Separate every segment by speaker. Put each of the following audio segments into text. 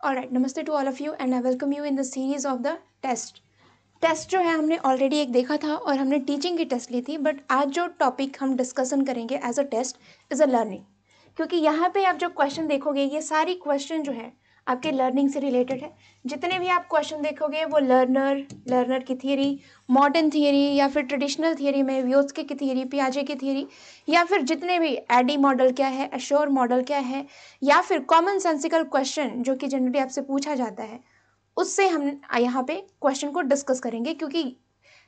Speaker 1: Alright, नमस्ते to all of you and I welcome you in the series of the test जो है हमने already एक देखा था और हमने टीचिंग की टेस्ट ली थी, बट आज जो टॉपिक हम डिस्कशन करेंगे as a test is a learning. क्योंकि यहाँ पे आप जो क्वेश्चन देखोगे ये सारी क्वेश्चन जो है आपके लर्निंग से रिलेटेड है। जितने भी आप क्वेश्चन देखोगे वो लर्नर की थियरी, मॉडर्न थियरी या फिर ट्रेडिशनल थियरी में व्योत्स्की की थियरी, पियाजे की थियरी, या फिर जितने भी एडी मॉडल क्या है, अशोर मॉडल क्या है, या फिर कॉमन सेंसिकल क्वेश्चन जो कि जनरली आपसे पूछा जाता है, उससे हम यहाँ पे क्वेश्चन को डिस्कस करेंगे। क्योंकि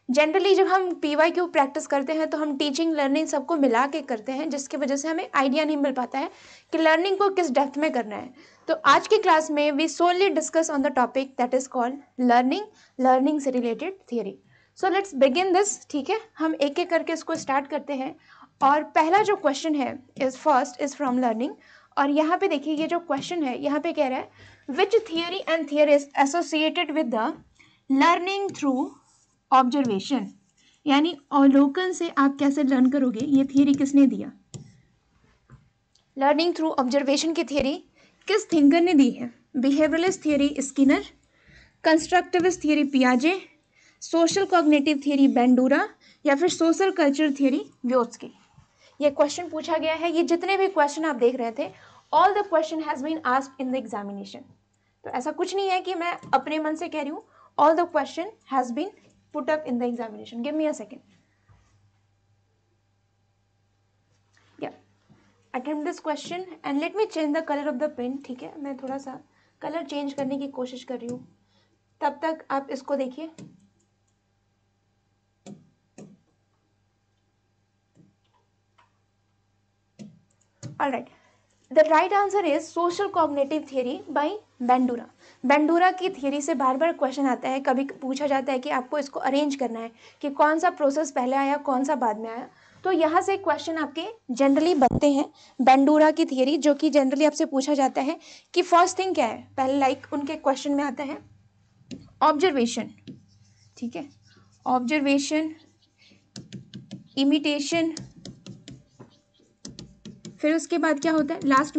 Speaker 1: जनरली जब हम PYQ प्रैक्टिस करते हैं तो हम टीचिंग लर्निंग सबको मिला के करते हैं, जिसकी वजह से हमें आइडिया नहीं मिल पाता है कि लर्निंग को किस डेप्थ में करना है। तो आज की क्लास में we solely discuss on the topic that is called learning से related theory. So let's begin this. ठीक है, हम एक एक करके इसको स्टार्ट करते हैं। और पहला जो क्वेश्चन है फर्स्ट इज फ्रॉम लर्निंग। और यहाँ पे देखिए ये जो क्वेश्चन है यहाँ पे कह रहा है which theory and theory is associated with the learning through observation, यानी अवलोकन से आप कैसे लर्न करोगे, ये थियरी किसने दिया? लर्निंग थ्रू ऑब्जर्वेशन की थियरी किस थिंकर ने दी है? Behaviouralist theory Skinner, constructivist theory पियाजे, सोशल कॉग्निटिव थियरी बेंडूरा, या फिर सोशल कल्चर थियरी व्योत्स्की। ये क्वेश्चन पूछा गया है। ये जितने भी क्वेश्चन आप देख रहे थे, all the question has been asked in the examination. तो ऐसा कुछ नहीं है कि मैं अपने मन से कह रही हूँ, all the question has been put up in the examination. Give me a second. या attempt this question and let me change the colour of the pen. ठीक है, मैं थोड़ा सा कलर चेंज करने की कोशिश कर रही हूँ, तब तक आप इसको देखिए। Alright, the right answer is social cognitive theory by Bandura. Bandura की थियरी से बार बार क्वेश्चन आता है, कभी पूछा जाता है कि आपको इसको अरेंज करना है कि कौन सा प्रोसेस पहले आया कौन सा बाद में आया। तो यहाँ से क्वेश्चन आपके जनरली बनते हैं बेंडूरा की थियरी, जो कि जनरली आपसे पूछा जाता है कि फर्स्ट थिंग क्या है पहले, लाइक उनके क्वेश्चन में आता है ऑब्जर्वेशन। ठीक है, ऑब्जर्वेशन, इमिटेशन, फिर उसके बाद क्या होता है, लास्ट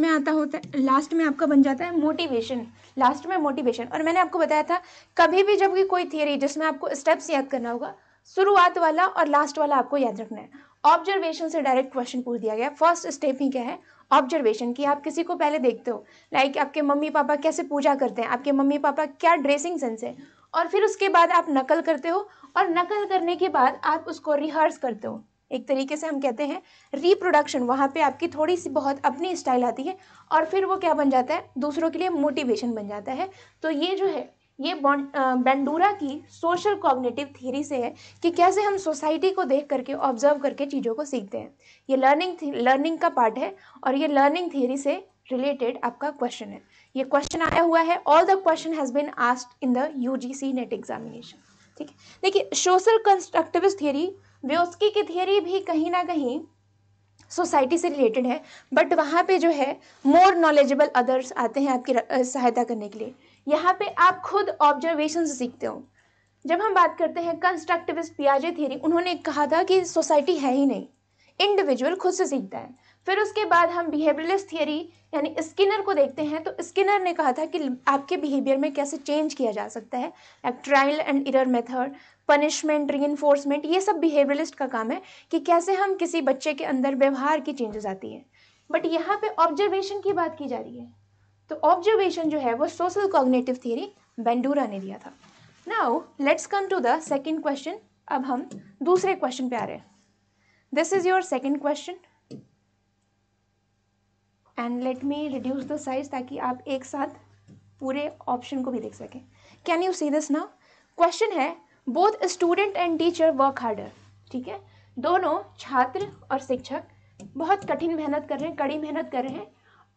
Speaker 1: में आपका बन जाता है मोटिवेशन। लास्ट में मोटिवेशन। और मैंने आपको बताया था कभी भी जब भी कोई थियरी जिसमें आपको स्टेप्स याद करना होगा, शुरुआत वाला और लास्ट वाला आपको याद रखना है। ऑब्जर्वेशन से डायरेक्ट क्वेश्चन पूछ दिया गया। फर्स्ट स्टेप ही क्या है, ऑब्जर्वेशन की। आप किसी को पहले देखते हो, लाइक आपके मम्मी पापा कैसे पूजा करते हैं, आपके मम्मी पापा क्या ड्रेसिंग सेंस है, और फिर उसके बाद आप नकल करते हो, और नकल करने के बाद आप उसको रिहर्स करते हो। एक तरीके से हम कहते हैं रिप्रोडक्शन। वहाँ पे आपकी थोड़ी सी बहुत अपनी स्टाइल आती है, और फिर वो क्या बन जाता है, दूसरों के लिए मोटिवेशन बन जाता है। तो ये जो है ये बेंडूरा की सोशल कॉग्निटिव थ्योरी से है कि कैसे हम सोसाइटी को देख करके, ऑब्जर्व करके चीज़ों को सीखते हैं। ये लर्निंग का पार्ट है, और ये लर्निंग थ्योरी से रिलेटेड आपका क्वेश्चन है। ये क्वेश्चन आया हुआ है, all the question has been asked in the UGC net examination. ठीक है, देखिए सोशल कंस्ट्रक्टिविस्ट थियरी, व्योत्स्की की थियरी भी कहीं ना कहीं सोसाइटी से रिलेटेड है, बट वहाँ पे जो है मोर नॉलेजेबल अदर्स आते हैं आपकी सहायता करने के लिए। यहाँ पे आप खुद ऑब्जर्वेशन से सीखते हो। जब हम बात करते हैं कंस्ट्रक्टिविस्ट पियाजे थियरी, उन्होंने कहा था कि सोसाइटी है ही नहीं, इंडिविजुअल खुद से सीखता है। फिर उसके बाद हम बिहेवियरलिस्ट थियरी यानी स्किनर को देखते हैं, तो स्किनर ने कहा था कि आपके बिहेवियर में कैसे चेंज किया जा सकता है, like trial and error method, punishment, reinforcement, ये सब बिहेवियरलिस्ट का काम है कि कैसे हम किसी बच्चे के अंदर व्यवहार की चेंजेस आती है। बट यहाँ पे ऑब्जर्वेशन की बात की जा रही है, तो ऑब्जर्वेशन जो है वो सोशल कॉग्निटिव थियरी बेंडूरा ने दिया था। Now let's come to the second question. अब हम दूसरे क्वेश्चन पे आ रहे हैं। This is your second question and let me reduce the size ताकि आप एक साथ पूरे ऑप्शन को भी देख सकें। Can you see this now? Question है both student and teacher work harder. ठीक है, दोनों छात्र और शिक्षक बहुत कठिन मेहनत कर रहे हैं, कड़ी मेहनत कर रहे हैं,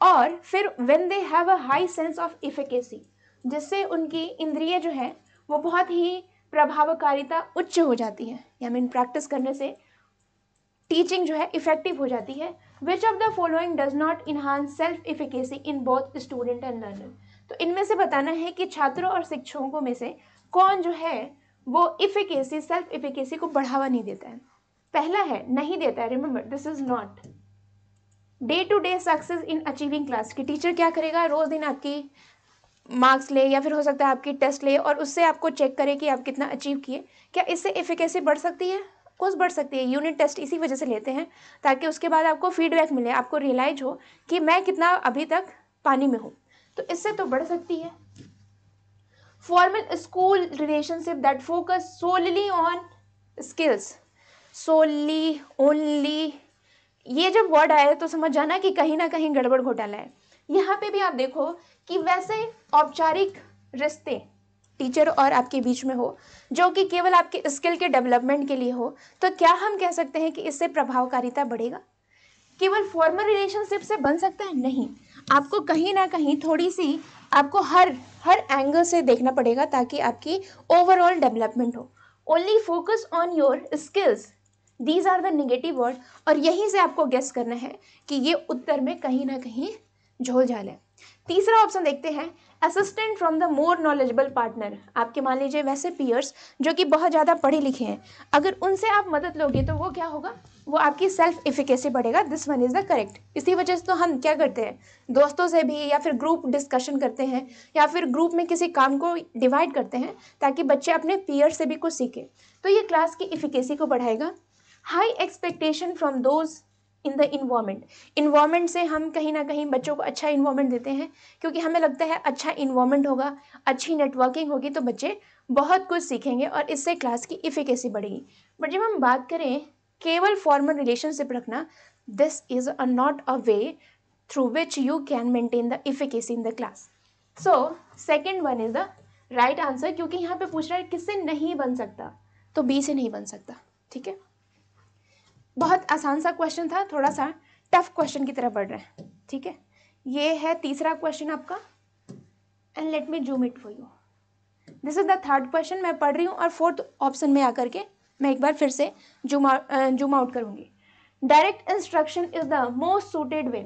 Speaker 1: और फिर when they have a high sense of efficacy, जिससे उनकी इंद्रिय जो है वो बहुत ही प्रभावकारिता उच्च हो जाती है, या मीन प्रैक्टिस करने से टीचिंग जो है इफेक्टिव हो जाती है। विच of the following does not enhance self efficacy in both student and learner? तो इनमें से बताना है कि छात्रों और शिक्षकों में से कौन जो है वो इफिकेसी, सेल्फ इफिकेसी को बढ़ावा नहीं देता है। पहला है नहीं देता है, remember this is not. Day to day success in achieving class, कि टीचर क्या करेगा, रोज दिन आपकी मार्क्स ले या फिर हो सकता है आपकी टेस्ट ले और उससे आपको चेक करे कि आप कितना अचीव किए। क्या इससे एफिकेसी बढ़ सकती है? कोर्स बढ़ सकती है। यूनिट टेस्ट इसी वजह से लेते हैं ताकि उसके बाद आपको फीडबैक मिले, आपको रियलाइज हो कि मैं कितना अभी तक पानी में हूँ, तो इससे तो बढ़ सकती है। Formal school relationship that focus solely on skills, solely, only, ये जब वर्ड आया तो समझ जाना कि कहीं ना कहीं गड़बड़ घोटाला है। यहाँ पे भी आप देखो कि वैसे औपचारिक रिश्ते टीचर और आपके बीच में हो जो कि केवल आपके स्किल के डेवलपमेंट के लिए हो, तो क्या हम कह सकते हैं कि इससे प्रभावकारिता बढ़ेगा? केवल फॉर्मल रिलेशनशिप से बन सकता है? नहीं, आपको कहीं ना कहीं थोड़ी सी आपको हर हर एंगल से देखना पड़ेगा ताकि आपकी ओवरऑल डेवलपमेंट हो। Only focus on your skills, these are the negative word, और यहीं से आपको गेस करना है कि ये उत्तर में कहीं ना कहीं झोलझाल है। तीसरा ऑप्शन देखते हैं, assistant from the more knowledgeable partner. आपके मान लीजिए वैसे पीयर्स जो कि बहुत ज़्यादा पढ़े लिखे हैं, अगर उनसे आप मदद लोगे तो वो क्या होगा, वो आपकी सेल्फ इफिकेसी बढ़ेगा। This one is the correct. इसी वजह से तो हम क्या करते हैं, दोस्तों से भी या फिर ग्रुप डिस्कशन करते हैं या फिर ग्रुप में किसी काम को डिवाइड करते हैं ताकि बच्चे अपने पीयर से भी कुछ सीखें, तो ये क्लास की इफिकेसी को बढ़ाएगा। High expectation from those in the environment, environment से हम कहीं ना कहीं बच्चों को अच्छा इन्वायरमेंट देते हैं क्योंकि हमें लगता है अच्छा इन्वायरमेंट होगा, अच्छी नेटवर्किंग होगी तो बच्चे बहुत कुछ सीखेंगे और इससे क्लास की इफिकेसी बढ़ेगी। बट जब हम बात करें केवल फॉर्मल रिलेशनशिप रखना, this is a not a way through which you can maintain the efficacy in the class. So second one is the right answer, क्योंकि यहाँ पे पूछ रहा है किससे नहीं बन सकता, तो बी से नहीं बन सकता। ठीक है, बहुत आसान सा क्वेश्चन था, थोड़ा सा टफ क्वेश्चन की तरफ बढ़ रहा है। ठीक है, ये है तीसरा क्वेश्चन आपका, and let me zoom it for you. This is the third question मैं पढ़ रही हूँ और फोर्थ ऑप्शन में आकर के मैं एक बार फिर से जूम आउट करूंगी। Direct instruction is the most suited way.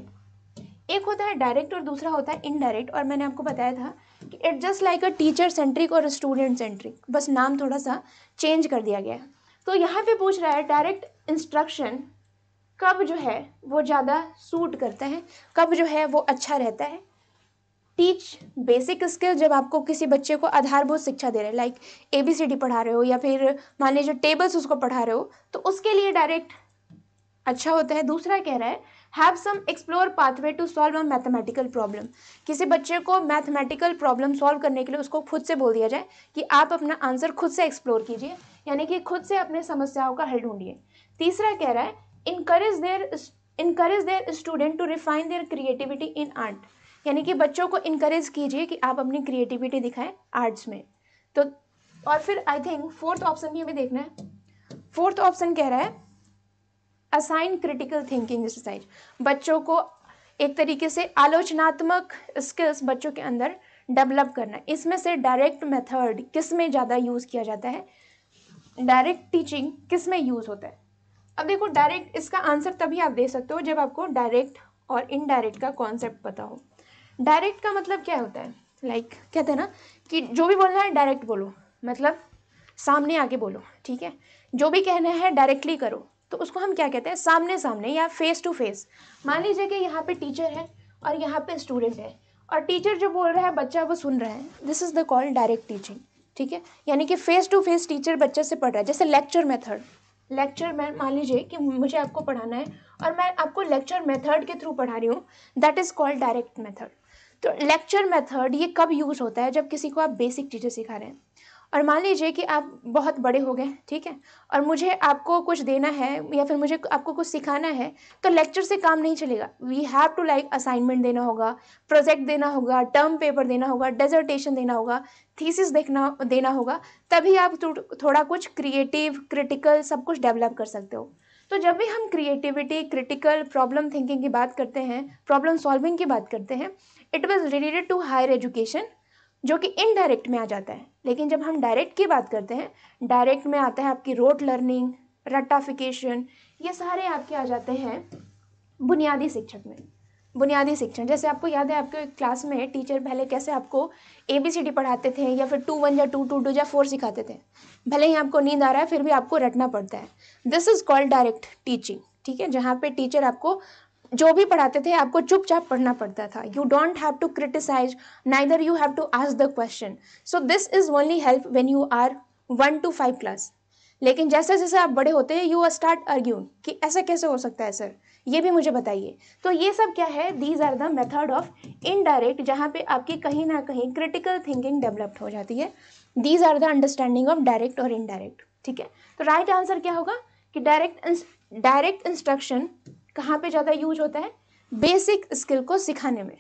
Speaker 1: एक होता है डायरेक्ट और दूसरा होता है इनडायरेक्ट, और मैंने आपको बताया था कि it just like a teacher centric और स्टूडेंट सेंट्रिक, बस नाम थोड़ा सा चेंज कर दिया गया है। तो यहाँ पे पूछ रहा है डायरेक्ट इंस्ट्रक्शन कब जो है वो ज़्यादा सूट करता है, कब जो है वो अच्छा रहता है। टीच बेसिक स्किल, जब आपको किसी बच्चे को आधारभूत शिक्षा दे रहे हैं, लाइक ABCD पढ़ा रहे हो या फिर मान लीजिए टेबल्स उसको पढ़ा रहे हो, तो उसके लिए डायरेक्ट अच्छा होता है। दूसरा कह रहा है have some explore pathway to solve a mathematical problem. किसी बच्चे को मैथमेटिकल प्रॉब्लम सॉल्व करने के लिए उसको खुद से बोल दिया जाए कि आप अपना आंसर खुद से एक्सप्लोर कीजिए, यानी कि खुद से अपने समस्याओं का हल ढूंढिए। तीसरा कह रहा है encourage their student to refine their creativity in art, यानी कि बच्चों को इनकरेज कीजिए कि आप अपनी क्रिएटिविटी दिखाएं आर्ट्स में। तो और फिर आई थिंक फोर्थ ऑप्शन भी हमें देखना है। फोर्थ ऑप्शन कह रहा है असाइन क्रिटिकल थिंकिंग एक्सरसाइज, बच्चों को एक तरीके से आलोचनात्मक स्किल्स बच्चों के अंदर डेवलप करना। इसमें से डायरेक्ट मेथड किस में ज़्यादा यूज़ किया जाता है, डायरेक्ट टीचिंग किस में यूज़ होता है? अब देखो डायरेक्ट, इसका आंसर तभी आप दे सकते हो जब आपको डायरेक्ट और इनडायरेक्ट का कॉन्सेप्ट पता हो। डायरेक्ट का मतलब क्या होता है, लाइक कहते हैं ना कि जो भी बोलना है डायरेक्ट बोलो, मतलब सामने आके बोलो। ठीक है, जो भी कहना है डायरेक्टली करो, तो उसको हम क्या कहते हैं, सामने सामने या फेस टू फेस। मान लीजिए कि यहाँ पे टीचर है और यहाँ पे स्टूडेंट है, और टीचर जो बोल रहा है बच्चा वो सुन रहा है, this is the called direct teaching. ठीक है, यानी कि फेस टू फेस टीचर बच्चे से पढ़ रहा है। जैसे लेक्चर मेथड, लेक्चर में मान लीजिए कि मुझे आपको पढ़ाना है और मैं आपको लेक्चर मेथड के थ्रू पढ़ा रही हूँ, that is called direct method. तो लेक्चर मेथड ये कब यूज़ होता है, जब किसी को आप बेसिक चीज़ें सिखा रहे हैं। और मान लीजिए कि आप बहुत बड़े हो गए, ठीक है, और मुझे आपको कुछ देना है या फिर मुझे आपको कुछ सिखाना है, तो लेक्चर से काम नहीं चलेगा। We have to like assignment देना होगा, प्रोजेक्ट देना होगा, टर्म पेपर देना होगा, डेजर्टेशन देना होगा, थीसिस देना होगा, तभी आप थोड़ा कुछ क्रिएटिव, क्रिटिकल सब कुछ डेवलप कर सकते हो। तो जब भी हम क्रिएटिविटी, क्रिटिकल, प्रॉब्लम थिंकिंग की बात करते हैं, प्रॉब्लम सॉल्विंग की बात करते हैं, it was related to higher education, जो कि इनडायरेक्ट में आ जाता है। लेकिन जब हम डायरेक्ट की बात करते हैं, डायरेक्ट में आता है आपकी रोट लर्निंग, रट्टाफिकेशन, ये सारे आपके आ जाते हैं बुनियादी शिक्षक में। बुनियादी शिक्षण, जैसे आपको याद है आपके क्लास में टीचर पहले कैसे आपको ABCD पढ़ाते थे या फिर 2 1 या 2 2 2 या 4 सिखाते थे, भले ही आपको नींद आ रहा है फिर भी आपको रटना पड़ता है। This is called direct teaching. ठीक है, जहाँ पे टीचर आपको जो भी पढ़ाते थे आपको चुपचाप पढ़ना पड़ता था. You don't have to criticise, neither you have to ask the question. So this is only help when you are 1 to 5 class. लेकिन जैसे जैसे आप बड़े होते हैं यू स्टार्ट आर्ग्यूइंग कि ऐसा कैसे हो सकता है सर, ये भी मुझे बताइए. तो ये सब क्या है, these are the method of indirect, जहाँ पे आपकी कहीं ना कहीं क्रिटिकल थिंकिंग डेवलप्ड हो जाती है. These are the understanding of direct और इनडायरेक्ट. ठीक है, तो राइट आंसर क्या होगा कि डायरेक्ट इंस्ट्रक्शन कहाँ पे ज़्यादा यूज होता है, बेसिक स्किल को सिखाने में.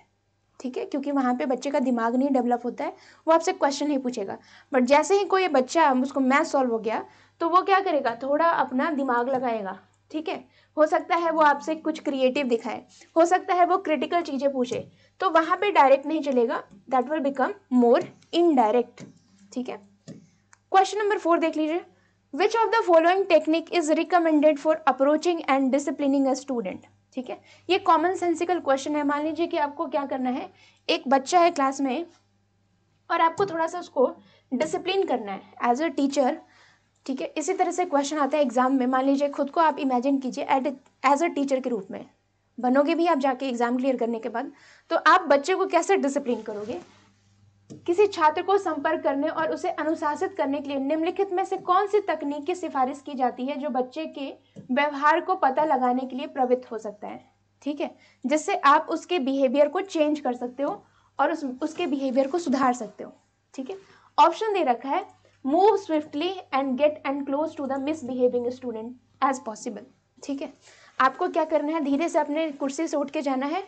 Speaker 1: ठीक है, क्योंकि वहाँ पे बच्चे का दिमाग नहीं डेवलप होता है, वो आपसे क्वेश्चन नहीं पूछेगा. बट जैसे ही कोई बच्चा उसको मैथ सॉल्व हो गया तो वो क्या करेगा, थोड़ा अपना दिमाग लगाएगा. ठीक है, हो सकता है वो आपसे कुछ क्रिएटिव दिखाए, हो सकता है वो क्रिटिकल चीज़ें पूछे, तो वहाँ पे डायरेक्ट नहीं चलेगा, that will become more indirect. ठीक है, क्वेश्चन नंबर 4 देख लीजिए. विच of the following technique is recommended for approaching and disciplining a student. ठीक है, ये कॉमन सेंसिकल क्वेश्चन है. मान लीजिए कि आपको क्या करना है, एक बच्चा है क्लास में और आपको थोड़ा सा उसको डिसिप्लिन करना है एज अ टीचर. ठीक है, इसी तरह से क्वेश्चन आता है एग्जाम में. मान लीजिए खुद को आप इमेजिन कीजिए एज अ टीचर के रूप में बनोगे भी आप जाके एग्जाम क्लियर करने के बाद. तो आप बच्चे को कैसे डिसिप्लिन करोगे. किसी छात्र को संपर्क करने और उसे अनुशासित करने के लिए निम्नलिखित में से कौन सी तकनीक की सिफारिश की जाती है जो बच्चे के व्यवहार को पता लगाने के लिए प्रवृत्त हो सकता है. ठीक है, जिससे आप उसके बिहेवियर को चेंज कर सकते हो और उसके बिहेवियर को सुधार सकते हो. ठीक है, ऑप्शन दे रखा है, move swiftly and get and close to the misbehaving student as possible. ठीक है, आपको क्या करना है, धीरे से अपने कुर्सी से उठ के जाना है.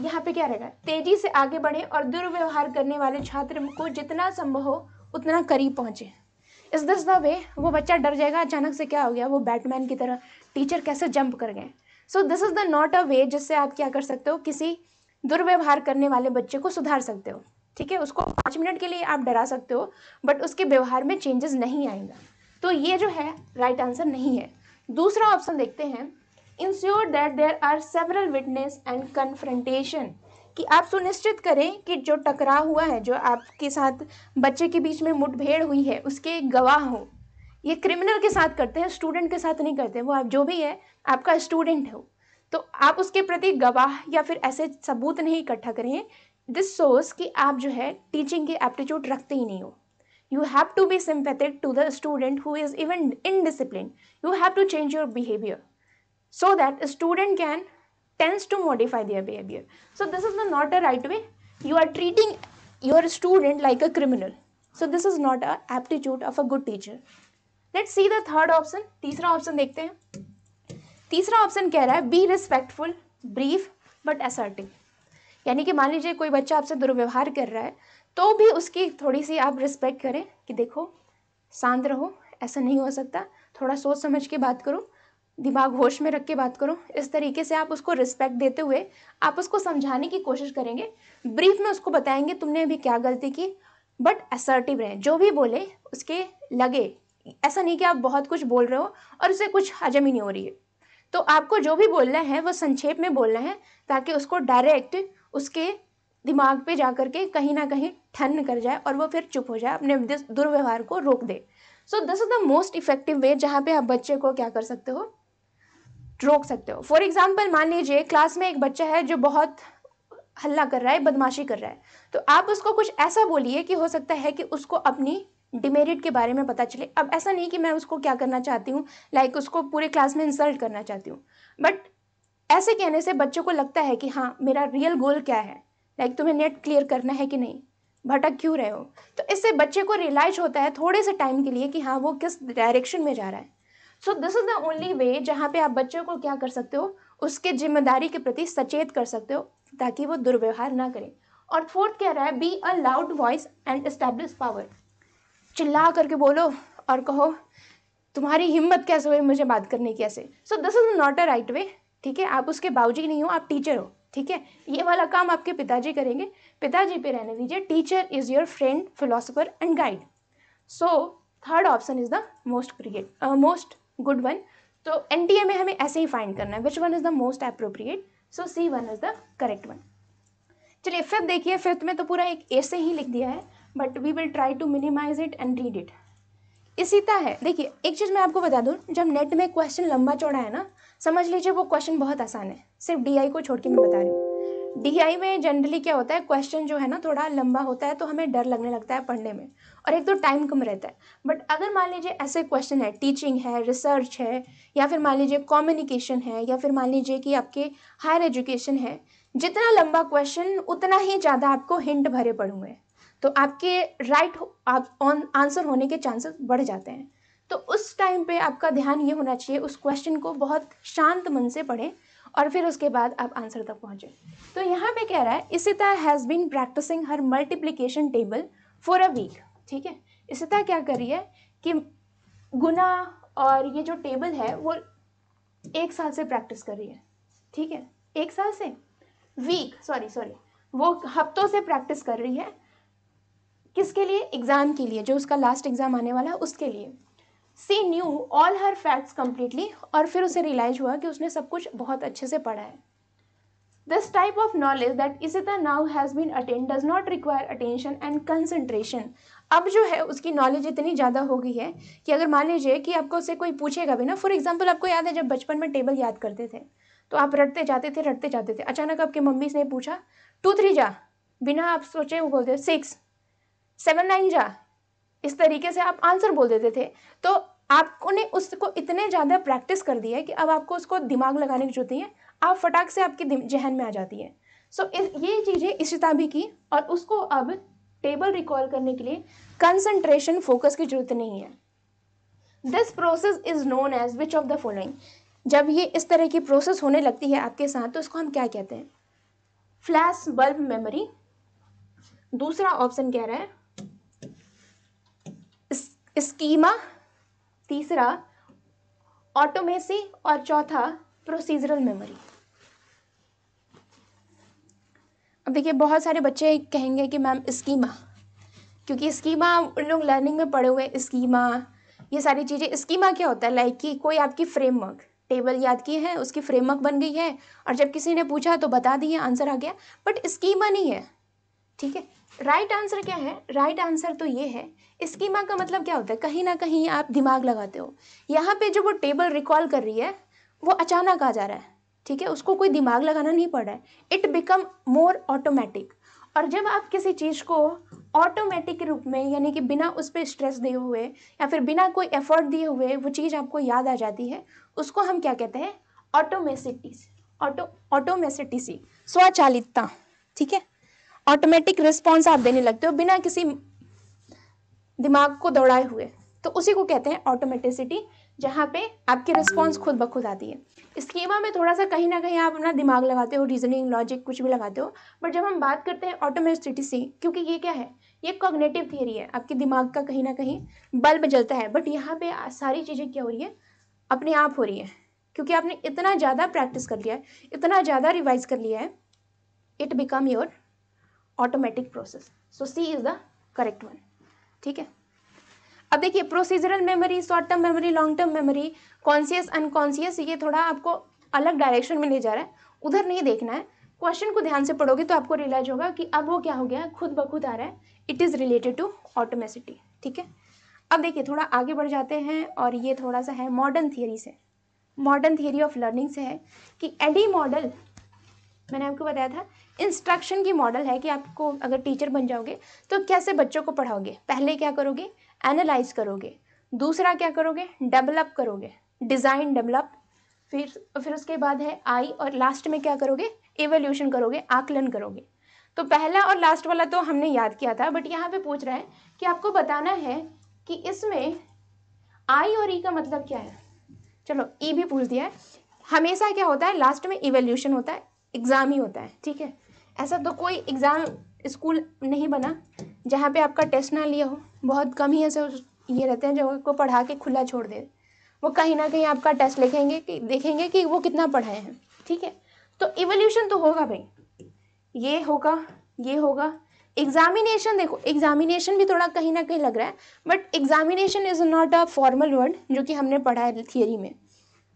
Speaker 1: यहाँ पे क्या रहेगा, तेजी से आगे बढ़े और दुर्व्यवहार करने वाले छात्र को जितना संभव हो उतना करीब पहुंचे. इस दिस द वे वो बच्चा डर जाएगा, अचानक से क्या हो गया, वो बैटमैन की तरह टीचर कैसे जंप कर गए. So this is the not a way जिससे आप क्या कर सकते हो, किसी दुर्व्यवहार करने वाले बच्चे को सुधार सकते हो. ठीक है, उसको 5 मिनट के लिए आप डरा सकते हो बट उसके व्यवहार में चेंजेस नहीं आएगा. तो ये जो है राइट आंसर नहीं है. दूसरा ऑप्शन देखते हैं, ensure that there are several witness and confrontation, कि आप सुनिश्चित करें कि जो टकराव हुआ है, जो आपके साथ बच्चे के बीच में मुठभेड़ हुई है, उसके गवाह हो. ये क्रिमिनल के साथ करते हैं, स्टूडेंट के साथ नहीं करते. वो आप जो भी है आपका स्टूडेंट हो तो आप उसके प्रति गवाह या फिर ऐसे सबूत नहीं इकट्ठा करें. दिस शोज कि आप जो है टीचिंग की एप्टीट्यूड रखते ही नहीं हो. You have to be sympathetic to the student who is even indisciplined. You have to change your behavior so that a student can tends to modify their behavior. So this is not a right way. You are treating your student like a criminal. So this is not a aptitude of a good teacher. Let's see the third option. तीसरा option देखते हैं. तीसरा option कह रहा है be respectful, brief but assertive. यानी कि मान लीजिए कोई बच्चा आपसे दुर्व्यवहार कर रहा है तो भी उसकी थोड़ी सी आप रिस्पेक्ट करें कि देखो शांत रहो, ऐसा नहीं हो सकता, थोड़ा सोच समझ के बात करो, दिमाग होश में रख के बात करो. इस तरीके से आप उसको रिस्पेक्ट देते हुए आप उसको समझाने की कोशिश करेंगे. ब्रीफ में उसको बताएंगे तुमने अभी क्या गलती की, बट असर्टिव रहें. जो भी बोले उसके लगे, ऐसा नहीं कि आप बहुत कुछ बोल रहे हो और उसे कुछ हजम ही नहीं हो रही है. तो आपको जो भी बोलना है वो संक्षेप में बोलना है ताकि उसको डायरेक्ट उसके दिमाग पे जाकर के कहीं ना कहीं ठन कर जाए और वो फिर चुप हो जाए, अपने दुर्व्यवहार को रोक दे. So this is the most effective way जहाँ पे आप बच्चे को क्या कर सकते हो, रोक सकते हो. फॉर एग्जाम्पल मान लीजिए क्लास में एक बच्चा है जो बहुत हल्ला कर रहा है, बदमाशी कर रहा है, तो आप उसको कुछ ऐसा बोलिए कि हो सकता है कि उसको अपनी डिमेरिट के बारे में पता चले. अब ऐसा नहीं कि मैं उसको क्या करना चाहती हूँ, लाइक उसको पूरे क्लास में इंसल्ट करना चाहती हूँ, बट ऐसे कहने से बच्चों को लगता है कि हाँ मेरा रियल गोल क्या है, लाइक तुम्हें नेट क्लियर करना है कि नहीं, भटक क्यों रहे हो. तो इससे बच्चे को रियलाइज होता है थोड़े से टाइम के लिए कि हाँ वो किस डायरेक्शन में जा रहा है. सो this is the only way जहाँ पे आप बच्चों को क्या कर सकते हो, उसके जिम्मेदारी के प्रति सचेत कर सकते हो ताकि वो दुर्व्यवहार ना करें. और फोर्थ कह रहा है be a loud voice and establish power. चिल्ला करके बोलो और कहो तुम्हारी हिम्मत कैसे हुई मुझे बात करने की ऐसे. सो this is not a right way. ठीक है, आप उसके बाबूजी नहीं हो, आप टीचर हो. ठीक है, ये वाला काम आपके पिताजी करेंगे, पिताजी पे रहने दीजिए. Teacher is your friend, philosopher and guide. So third option is the most good one. तो एनटीए में हमें ऐसे ही फाइंड करना है which one is the most appropriate. So C1 is the correct one. चलिए फिफ्थ देखिए. फिफ्थ में तो पूरा एक ऐसे ही लिख दिया है but we will try to minimise it and read it. Ishita है। देखिए एक चीज़ मैं आपको बता दूं, जब नेट में क्वेश्चन लंबा चौड़ा है ना, समझ लीजिए वो क्वेश्चन बहुत आसान है, सिर्फ डीआई को छोड़ के मैं बता रही हूँ। डीआई में जनरली क्या होता है, क्वेश्चन जो है ना थोड़ा लंबा होता है तो हमें डर लगने लगता है पढ़ने में, और एक तो टाइम कम रहता है। बट अगर मान लीजिए ऐसे क्वेश्चन है, टीचिंग है, रिसर्च है, या फिर मान लीजिए कम्युनिकेशन है, या फिर मान लीजिए कि आपके हायर एजुकेशन है, जितना लंबा क्वेश्चन उतना ही ज़्यादा आपको हिंट भरे पड़े हुए हैं, तो आपके राइट आंसर होने के चांसेस बढ़ जाते हैं। तो उस टाइम पे आपका ध्यान ये होना चाहिए, उस क्वेश्चन को बहुत शांत मन से पढ़ें और फिर उसके बाद आप आंसर तक पहुँचें। तो यहाँ पे कह रहा है Ishita has been practising her multiplication table for a week. ठीक है, इशिता क्या कर रही है कि गुना और ये जो टेबल है वो 1 साल से प्रैक्टिस कर रही है। ठीक है, 1 साल से, सॉरी वो हफ्तों से प्रैक्टिस कर रही है। किसके लिए? एग्जाम के लिए, जो उसका लास्ट एग्जाम आने वाला है उसके लिए। सी न्यू ऑल हर फैक्ट्स कंप्लीटली, और फिर उसे रियलाइज हुआ कि उसने सब कुछ बहुत अच्छे से पढ़ा है। This type of knowledge that Ishita now has been attend does not require attention and concentration. अब जो है उसकी नॉलेज इतनी ज़्यादा हो गई है कि अगर मान लीजिए कि आपको उससे कोई पूछेगा भी ना, फॉर एग्जाम्पल आपको याद है जब बचपन में टेबल याद करते थे तो आप रटते जाते थे, अचानक आपके मम्मी ने पूछा 2 3 जा, बिना आप सोचे वो बोलते 6 7 9 जा, इस तरीके से आप आंसर बोल देते थे। तो आपने उसको इतने ज़्यादा प्रैक्टिस कर दिया है कि अब आपको उसको दिमाग लगाने की जरूरत नहीं है, आप फटाक से आपके जहन में आ जाती है। सो ये चीज़ें इशिता भी की, और उसको अब टेबल रिकॉल करने के लिए कंसंट्रेशन फोकस की जरूरत नहीं है। This process is known as which of the following. जब ये इस तरह की प्रोसेस होने लगती है आपके साथ तो उसको हम क्या कहते हैं? फ्लैश बल्ब मेमोरी, दूसरा ऑप्शन कह रहा है स्कीमा, तीसरा ऑटोमेसी, और चौथा प्रोसीजरल मेमोरी। अब देखिए बहुत सारे बच्चे कहेंगे कि मैम स्कीमा, क्योंकि स्कीमा उन लोग लर्निंग में पढ़े हुए, स्कीमा ये सारी चीज़ें। स्कीमा क्या होता है? लाइक कि कोई आपकी फ्रेमवर्क, टेबल याद की है, उसकी फ्रेमवर्क बन गई है और जब किसी ने पूछा तो बता दिए, आंसर आ गया, बट स्कीमा नहीं है। ठीक है, राइट आंसर क्या है? राइट आंसर तो ये है, स्कीमा का मतलब क्या होता है? कहीं ना कहीं आप दिमाग लगाते हो। यहाँ पे जो वो टेबल रिकॉल कर रही है वो अचानक आ जा रहा है। ठीक है, उसको कोई दिमाग लगाना नहीं पड़ रहा है, इट बिकम मोर ऑटोमेटिक। और जब आप किसी चीज़ को ऑटोमेटिक रूप में, यानी कि बिना उस पर स्ट्रेस दिए हुए या फिर बिना कोई एफर्ट दिए हुए वो चीज़ आपको याद आ जाती है, उसको हम क्या कहते हैं? ऑटोमेसिटी, ऑटोमेसिटिसी, स्वचालितता। ठीक है, ऑटोमेटिक रिस्पॉन्स आप देने लगते हो बिना किसी दिमाग को दौड़ाए हुए, तो उसी को कहते हैं ऑटोमेटिसिटी, जहाँ पे आपकी रिस्पॉन्स खुद ब खुद आती है। स्कीमा में थोड़ा सा कहीं ना कहीं आप अपना दिमाग लगाते हो, रीजनिंग, लॉजिक कुछ भी लगाते हो, बट जब हम बात करते हैं ऑटोमेटिसिटी, क्योंकि ये क्या है? ये कॉग्निटिव थियरी है, आपके दिमाग का कहीं ना कहीं बल्ब जलता है, बट यहाँ पे सारी चीज़ें क्या हो रही है? अपने आप हो रही है, क्योंकि आपने इतना ज़्यादा प्रैक्टिस कर लिया है, इतना ज़्यादा रिवाइज कर लिया है, it become your automatic process. So C is the correct one. ठीक है, अब देखिए procedural memory, short term memory, long term memory, conscious unconscious, ये थोड़ा आपको अलग डायरेक्शन में ले जा रहा है, उधर नहीं देखना है। क्वेश्चन को ध्यान से पढ़ोगे तो आपको रियलाइज होगा कि अब वो क्या हो गया, खुद ब खुद आ रहा है, it is related to atomicity. ठीक है, अब देखिए थोड़ा आगे बढ़ जाते हैं, और ये थोड़ा सा है मॉडर्न थियरी से, मॉडर्न थियरी ऑफ लर्निंग से है कि एडी मॉडल, मैंने आपको बताया था इंस्ट्रक्शन की मॉडल है कि आपको अगर टीचर बन जाओगे तो कैसे बच्चों को पढ़ाओगे। पहले क्या करोगे? एनालाइज करोगे, दूसरा क्या करोगे? डेवलप करोगे, डिज़ाइन डेवलप, फिर उसके बाद है आई, और लास्ट में क्या करोगे? एवोल्यूशन करोगे, आकलन करोगे। तो पहला और लास्ट वाला तो हमने याद किया था, बट यहाँ पे पूछ रहा है कि आपको बताना है कि इसमें आई और ई का मतलब क्या है। चलो ई भी पूछ दिया है। हमेशा क्या होता है? लास्ट में इवोल्यूशन होता है, एग्ज़ाम ही होता है। ठीक है, ऐसा तो कोई एग्ज़ाम स्कूल नहीं बना जहाँ पे आपका टेस्ट ना लिया हो, बहुत कम ही ऐसे ये रहते हैं जो को पढ़ा के खुला छोड़ दे, वो कहीं ना कहीं आपका टेस्ट लिखेंगे कि देखेंगे कि वो कितना पढ़ाए हैं। ठीक है, तो इवोल्यूशन तो होगा भाई, ये होगा, ये होगा। एग्जामिनेशन, देखो एग्जामिनेशन भी थोड़ा कहीं ना कहीं लग रहा है, but examination is not a formal word जो कि हमने पढ़ा है थियरी में,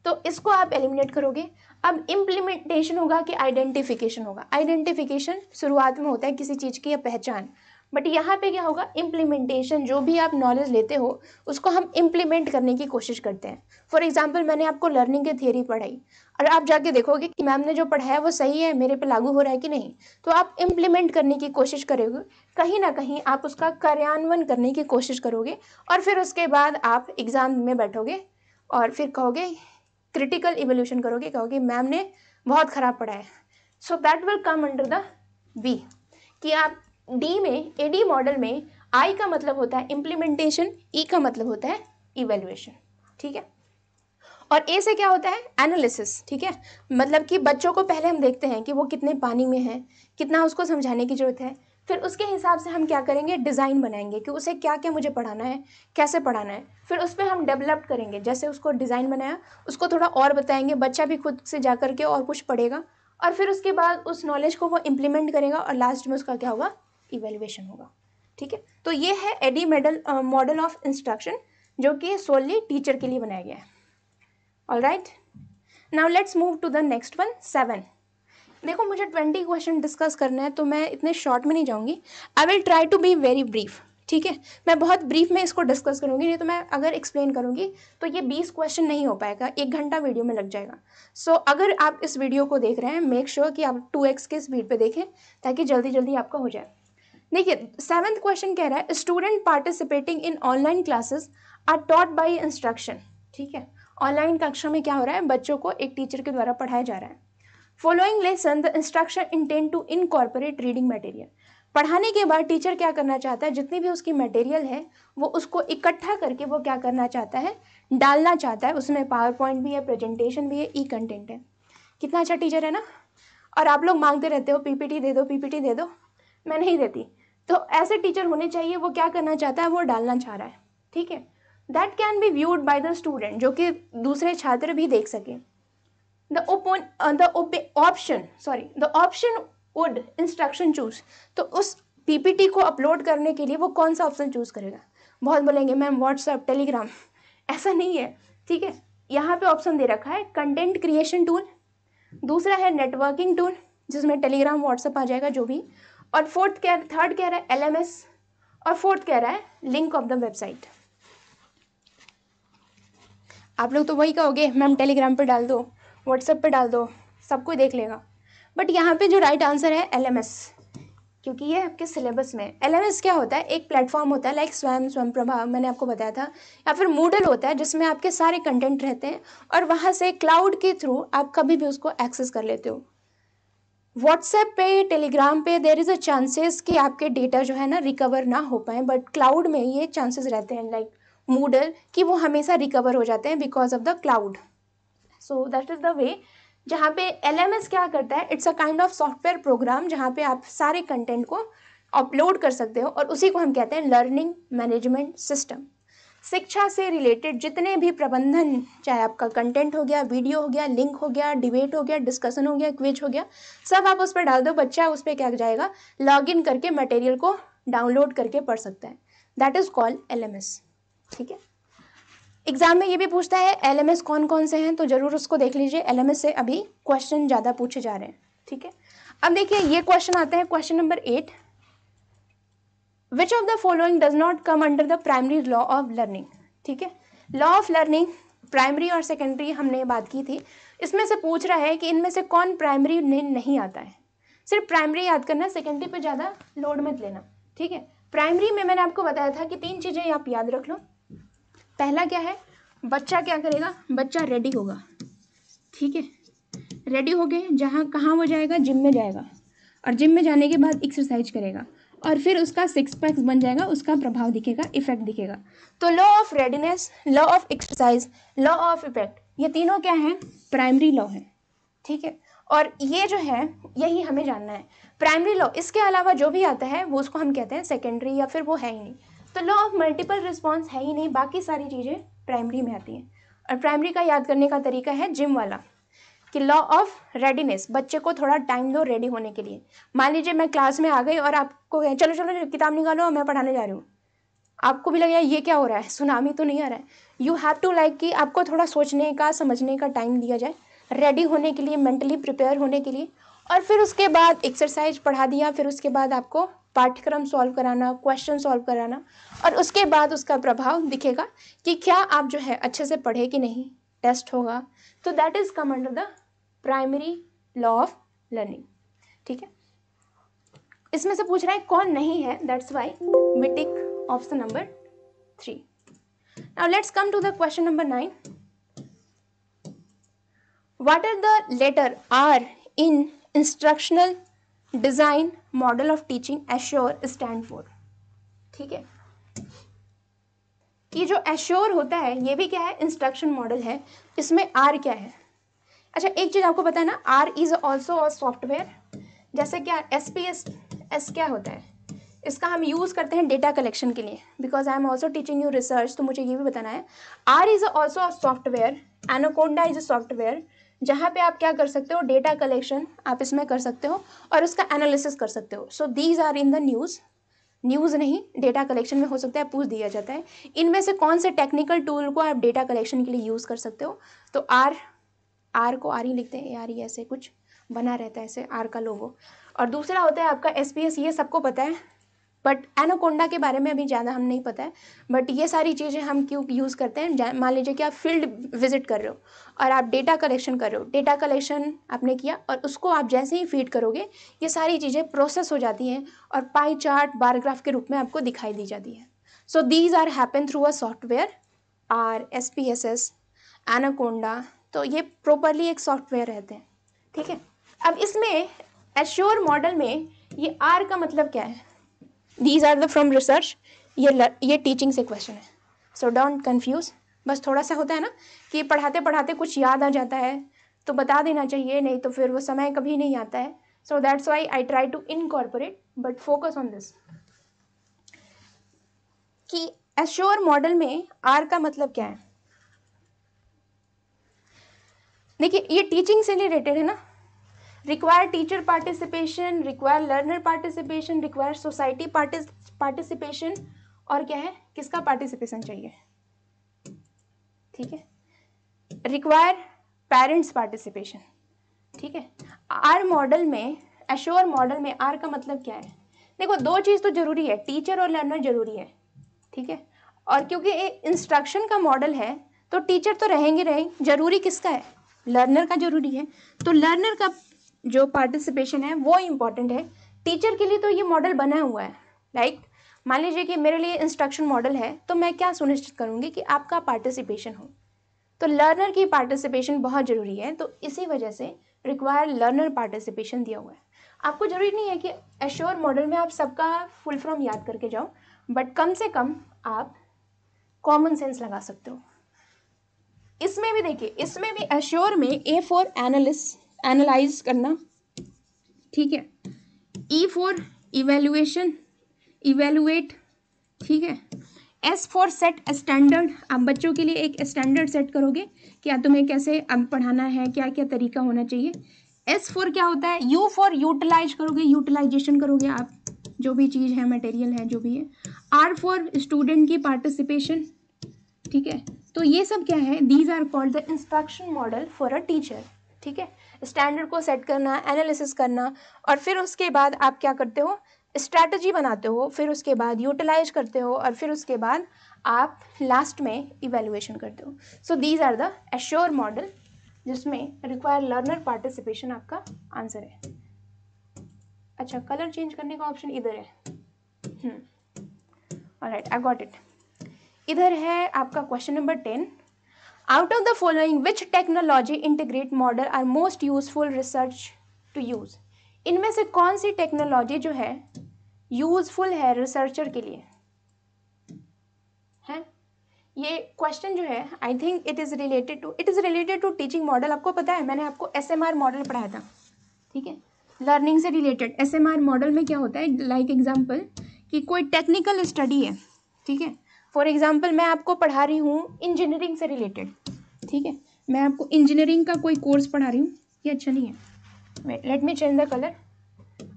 Speaker 1: तो इसको आप एलिमिनेट करोगे। अब इम्प्लीमेंटेशन होगा कि आइडेंटिफिकेशन होगा। आइडेंटिफिकेशन शुरुआत में होता है किसी चीज़ की या पहचान, बट यहाँ पे क्या होगा, इम्प्लीमेंटेशन, जो भी आप नॉलेज लेते हो उसको हम इम्प्लीमेंट करने की कोशिश करते हैं। फॉर एग्जाम्पल मैंने आपको लर्निंग की थियरी पढ़ाई और आप जाके देखोगे कि मैम ने जो पढ़ाया वो सही है, मेरे पे लागू हो रहा है कि नहीं, तो आप इम्प्लीमेंट करने की कोशिश करोगे, कहीं ना कहीं आप उसका कार्यान्वयन करने की कोशिश करोगे, और फिर उसके बाद आप एग्जाम में बैठोगे और फिर कहोगे, क्रिटिकल इवोल्यूशन करोगे, कहोगे मैम ने बहुत खराब पढ़ाया। So that will come under the B, कि आप डी में, एडी मॉडल में आई का मतलब होता है इम्प्लीमेंटेशन, ई का मतलब होता है इवेल्युएशन, ठीक है। और ए से क्या होता है, एनालिसिस, ठीक है। मतलब कि बच्चों को पहले हम देखते हैं कि वो कितने पानी में है, कितना उसको समझाने की जरूरत है, फिर उसके हिसाब से हम क्या करेंगे, डिज़ाइन बनाएंगे कि उसे क्या क्या मुझे पढ़ाना है, कैसे पढ़ाना है, फिर उस पर हम डेवलप करेंगे। जैसे उसको डिज़ाइन बनाया, उसको थोड़ा और बताएंगे, बच्चा भी खुद से जा करके और कुछ पढ़ेगा, और फिर उसके बाद उस नॉलेज को वो इम्प्लीमेंट करेगा, और लास्ट में उसका क्या होगा, इवेल्युएशन होगा, ठीक है। तो ये है एडी मॉडल ऑफ इंस्ट्रक्शन, जो कि सोनली टीचर के लिए बनाया गया है। All right, now let's move to the next one, 7। देखो मुझे 20 क्वेश्चन डिस्कस करना है, तो मैं इतने शॉर्ट में नहीं जाऊंगी, I will try to be very brief, ठीक है। मैं बहुत ब्रीफ में इसको डिस्कस करूंगी, नहीं तो मैं अगर एक्सप्लेन करूंगी तो ये 20 क्वेश्चन नहीं हो पाएगा, 1 घंटा वीडियो में लग जाएगा। सो अगर आप इस वीडियो को देख रहे हैं, मेक श्योर कि आप 2x के स्पीड पे देखें, ताकि जल्दी जल्दी आपका हो जाए। देखिए 7th क्वेश्चन कह रहा है, student participating in online classes are taught by instruction, ठीक है। ऑनलाइन कक्षा में क्या हो रहा है, बच्चों को एक टीचर के द्वारा पढ़ाया जा रहा है। Following lesson the instruction intend to incorporate reading material, पढ़ाने के बाद टीचर क्या करना चाहता है, जितनी भी उसकी मटेरियल है वो उसको इकट्ठा करके वो क्या करना चाहता है, डालना चाहता है। उसमें पावर पॉइंट भी है, प्रेजेंटेशन भी है, ई कंटेंट है। कितना अच्छा टीचर है ना। और आप लोग मांगते रहते हो पीपीटी दे दो, पीपीटी दे दो, मैं नहीं देती। तो ऐसे टीचर होने चाहिए, वो क्या करना चाहता है, वो डालना चाह रहा है, ठीक है। That can be viewed by the student, जो कि दूसरे छात्र भी देख सके। The option would instruction choose, तो उस पीपीटी को अपलोड करने के लिए वो कौन सा ऑप्शन चूज करेगा। बहुत बोलेंगे मैम व्हाट्सएप, टेलीग्राम, ऐसा नहीं है, ठीक है। यहाँ पे ऑप्शन दे रखा है, कंटेंट क्रिएशन टूल, दूसरा है नेटवर्किंग टूल, जिसमें टेलीग्राम, व्हाट्सएप आ जाएगा जो भी, और थर्ड कह रहा है LMS, और फोर्थ कह रहा है लिंक ऑफ द वेबसाइट। आप लोग तो वही कहोगे मैम टेलीग्राम पे डाल दो, व्हाट्सएप पे डाल दो, सब कोई देख लेगा। बट यहाँ पे जो राइट आंसर है LMS, क्योंकि ये आपके सिलेबस में। LMS क्या होता है, एक प्लेटफॉर्म होता है, लाइक स्वयं प्रभा मैंने आपको बताया था, या फिर मूडल होता है, जिसमें आपके सारे कंटेंट रहते हैं, और वहाँ से क्लाउड के थ्रू आप कभी भी उसको एक्सेस कर लेते हो। व्हाट्सएप पे, टेलीग्राम पे देयर इज़ अ चांसेस कि आपके डेटा जो है ना रिकवर ना हो पाए, बट क्लाउड में ये चांसेस रहते हैं, लाइक मूडल, कि वो हमेशा रिकवर हो जाते हैं because of the cloud. So that is the way जहाँ पे LMS क्या करता है, it's a kind of software program, जहाँ पे आप सारे कंटेंट को अपलोड कर सकते हो, और उसी को हम कहते हैं लर्निंग मैनेजमेंट सिस्टम। शिक्षा से रिलेटेड जितने भी प्रबंधन, चाहे आपका कंटेंट हो गया, वीडियो हो गया, लिंक हो गया, डिबेट हो गया, डिस्कशन हो गया, क्विज हो गया, सब आप उस पर डाल दो, बच्चा उस पर क्या जाएगा, लॉग इन करके मटेरियल को डाउनलोड करके पढ़ सकता है। दैट इज कॉल्ड LMS, ठीक है। एग्जाम में ये भी पूछता है LMS कौन कौन से हैं, तो जरूर उसको देख लीजिए। LMS से अभी क्वेश्चन ज़्यादा पूछे जा रहे हैं, ठीक है। अब देखिए ये क्वेश्चन आता है, question number 8, which of the following does not come under the primary law of learning, ठीक है। लॉ ऑफ लर्निंग, प्राइमरी और सेकेंडरी हमने बात की थी, इसमें से पूछ रहा है कि इनमें से कौन प्राइमरी नहीं आता है। सिर्फ प्राइमरी याद करना, सेकेंडरी पे ज़्यादा लोड मत लेना, ठीक है। प्राइमरी में मैंने आपको बताया था कि 3 चीज़ें आप याद रख लो। पहला क्या है, बच्चा क्या करेगा, बच्चा रेडी होगा, ठीक है। रेडी हो गए, कहाँ वो जाएगा, जिम में जाएगा, और जिम में जाने के बाद एक्सरसाइज करेगा, और फिर उसका 6 पैक्स बन जाएगा, उसका प्रभाव दिखेगा, इफेक्ट दिखेगा। तो law of readiness, law of exercise, law of effect, ये तीनों क्या है, प्राइमरी लॉ है, ठीक है। और ये जो है यही हमें जानना है, प्राइमरी लॉ। इसके अलावा जो भी आता है वो उसको हम कहते हैं सेकेंडरी, या फिर वो है ही नहीं। तो लॉ ऑफ मल्टीपल रिस्पॉन्स है ही नहीं, बाकी सारी चीज़ें प्राइमरी में आती हैं। और प्राइमरी का याद करने का तरीका है जिम वाला, कि लॉ ऑफ रेडीनेस, बच्चे को थोड़ा टाइम दो रेडी होने के लिए। मान लीजिए मैं क्लास में आ गई और आपको चलो चलो किताब निकालो, मैं पढ़ाने जा रही हूँ, आपको भी लगेगा ये क्या हो रहा है, सुनामी तो नहीं आ रहा है। यू हैव टू लाइक कि आपको थोड़ा सोचने का, समझने का टाइम दिया जाए, रेडी होने के लिए, मेंटली प्रिपेयर होने के लिए, और फिर उसके बाद एक्सरसाइज पढ़ा दिया, फिर उसके बाद आपको पाठ्यक्रम सॉल्व कराना, क्वेश्चन सॉल्व कराना, और उसके बाद उसका प्रभाव दिखेगा कि क्या आप जो है अच्छे से पढ़े कि नहीं, टेस्ट होगा। तो that is come under the primary law of learning. ठीक है, इसमें से पूछ रहा है कौन नहीं है, that's why we tick option number 3. Now let's come to the question number 9. What are the letter R in instructional design model of teaching assure stand for? ठीक है, ये जो assure होता है ये भी क्या है, इंस्ट्रक्शन मॉडल है। इसमें R क्या है? अच्छा, एक चीज आपको पता है ना, R is also a software. जैसे क्या SPS क्या होता है, इसका हम यूज करते हैं डेटा कलेक्शन के लिए, because I am also teaching you research, तो मुझे ये भी बताना है। R is also a software, anaconda is a software, जहाँ पे आप क्या कर सकते हो, डेटा कलेक्शन आप इसमें कर सकते हो और उसका एनालिसिस कर सकते हो। So these are in the news नहीं, डेटा कलेक्शन में हो सकता है, पूछ दिया जाता है इनमें से कौन से टेक्निकल टूल को आप डेटा कलेक्शन के लिए यूज़ कर सकते हो। तो आर को आर ही लिखते हैं, आर ही ऐसे कुछ बना रहता है ऐसे आर का लोगो। और दूसरा होता है आपका SPS, ये सबको पता है, बट एनाकोंडा के बारे में अभी ज़्यादा हम नहीं पता है। बट ये सारी चीज़ें हम क्यों यूज़ करते हैं, मान लीजिए कि आप फील्ड विजिट कर रहे हो और आप डेटा कलेक्शन कर रहे हो, डेटा कलेक्शन आपने किया और उसको आप जैसे ही फीड करोगे ये सारी चीज़ें प्रोसेस हो जाती हैं और पाई चार्ट, बार ग्राफ के रूप में आपको दिखाई दी जाती है। So these are happen through a software, R, SPSS, Anaconda, तो ये प्रॉपरली एक सॉफ्टवेयर रहते हैं। ठीक है, अब इसमें एश्योर मॉडल में ये आर का मतलब क्या है, these are the from research, ये टीचिंग से क्वेश्चन है, सो डोंट कंफ्यूज। बस थोड़ा सा होता है ना कि पढ़ाते पढ़ाते कुछ याद आ जाता है तो बता देना चाहिए, नहीं तो फिर वो समय कभी नहीं आता है। So that's why I try to incorporate, but focus on this कि एश्योर मॉडल में आर का मतलब क्या है। देखिए, ये टीचिंग से रिलेटेड है ना, require teacher participation, require learner participation, require society participation, और क्या है, किसका पार्टिसिपेशन चाहिए, ठीक है, रिक्वायर पेरेंट्स पार्टिसिपेशन। ठीक है, आर मॉडल में, एश्योर मॉडल में आर का मतलब क्या है। देखो, दो चीज तो जरूरी है, टीचर और लर्नर जरूरी है। ठीक है, और क्योंकि इंस्ट्रक्शन का मॉडल है तो टीचर तो रहेंगे, जरूरी किसका है, लर्नर का जरूरी है। तो लर्नर का जो पार्टिसिपेशन है वो इम्पॉर्टेंट है। टीचर के लिए तो ये मॉडल बना हुआ है, लाइक मान लीजिए कि मेरे लिए इंस्ट्रक्शन मॉडल है तो मैं क्या सुनिश्चित करूंगी कि आपका पार्टिसिपेशन हो, तो लर्नर की पार्टिसिपेशन बहुत जरूरी है। तो इसी वजह से रिक्वायर लर्नर पार्टिसिपेशन दिया हुआ है। आपको जरूरी नहीं है कि एश्योर मॉडल में आप सबका फुल फॉर्म याद करके जाओ, बट कम से कम आप कॉमन सेंस लगा सकते हो। इसमें भी देखिए, इसमें भी एश्योर में ए फॉर एनालाइज करना, ठीक है, ई फॉर इवेल्युएशन, इवेलुएट, ठीक है, एस फॉर सेट स्टैंडर्ड, आप बच्चों के लिए एक स्टैंडर्ड सेट करोगे क्या तुम्हें कैसे अब पढ़ाना है, क्या क्या तरीका होना चाहिए। एस फॉर क्या होता है, यू फॉर यूटिलाइज करोगे, यूटिलाइजेशन करोगे आप जो भी चीज़ है, मटेरियल है जो भी है। आर फॉर स्टूडेंट की पार्टिसिपेशन, ठीक है, तो ये सब क्या है, these are called the instruction model for a teacher. ठीक है, स्टैंडर्ड को सेट करना, एनालिसिस करना, और फिर उसके बाद आप क्या करते हो, स्ट्रैटेजी बनाते हो, फिर उसके बाद यूटिलाइज करते हो, और फिर उसके बाद आप लास्ट में इवेल्युएशन करते हो। So these are the assure model, जिसमें रिक्वायर लर्नर पार्टिसिपेशन आपका आंसर है। अच्छा, कलर चेंज करने का ऑप्शन इधर है। Alright, I got it. इधर है आपका question number 10। Out of the following which technology integrate model are most useful research to use. इनमें से कौन सी टेक्नोलॉजी जो है यूजफुल है रिसर्चर के लिए है। ये क्वेश्चन जो है, I think it is related to teaching model. आपको पता है मैंने आपको SMR मॉडल पढ़ाया था, ठीक है, लर्निंग से रिलेटेड। SMR मॉडल में क्या होता है, लाइक एग्जाम्पल कि कोई टेक्निकल स्टडी है, ठीक है, फॉर एग्जाम्पल मैं आपको पढ़ा रही हूँ इंजीनियरिंग से रिलेटेड, ठीक है, मैं आपको इंजीनियरिंग का कोई कोर्स पढ़ा रही हूँ, ये अच्छा नहीं है, late me change the colour.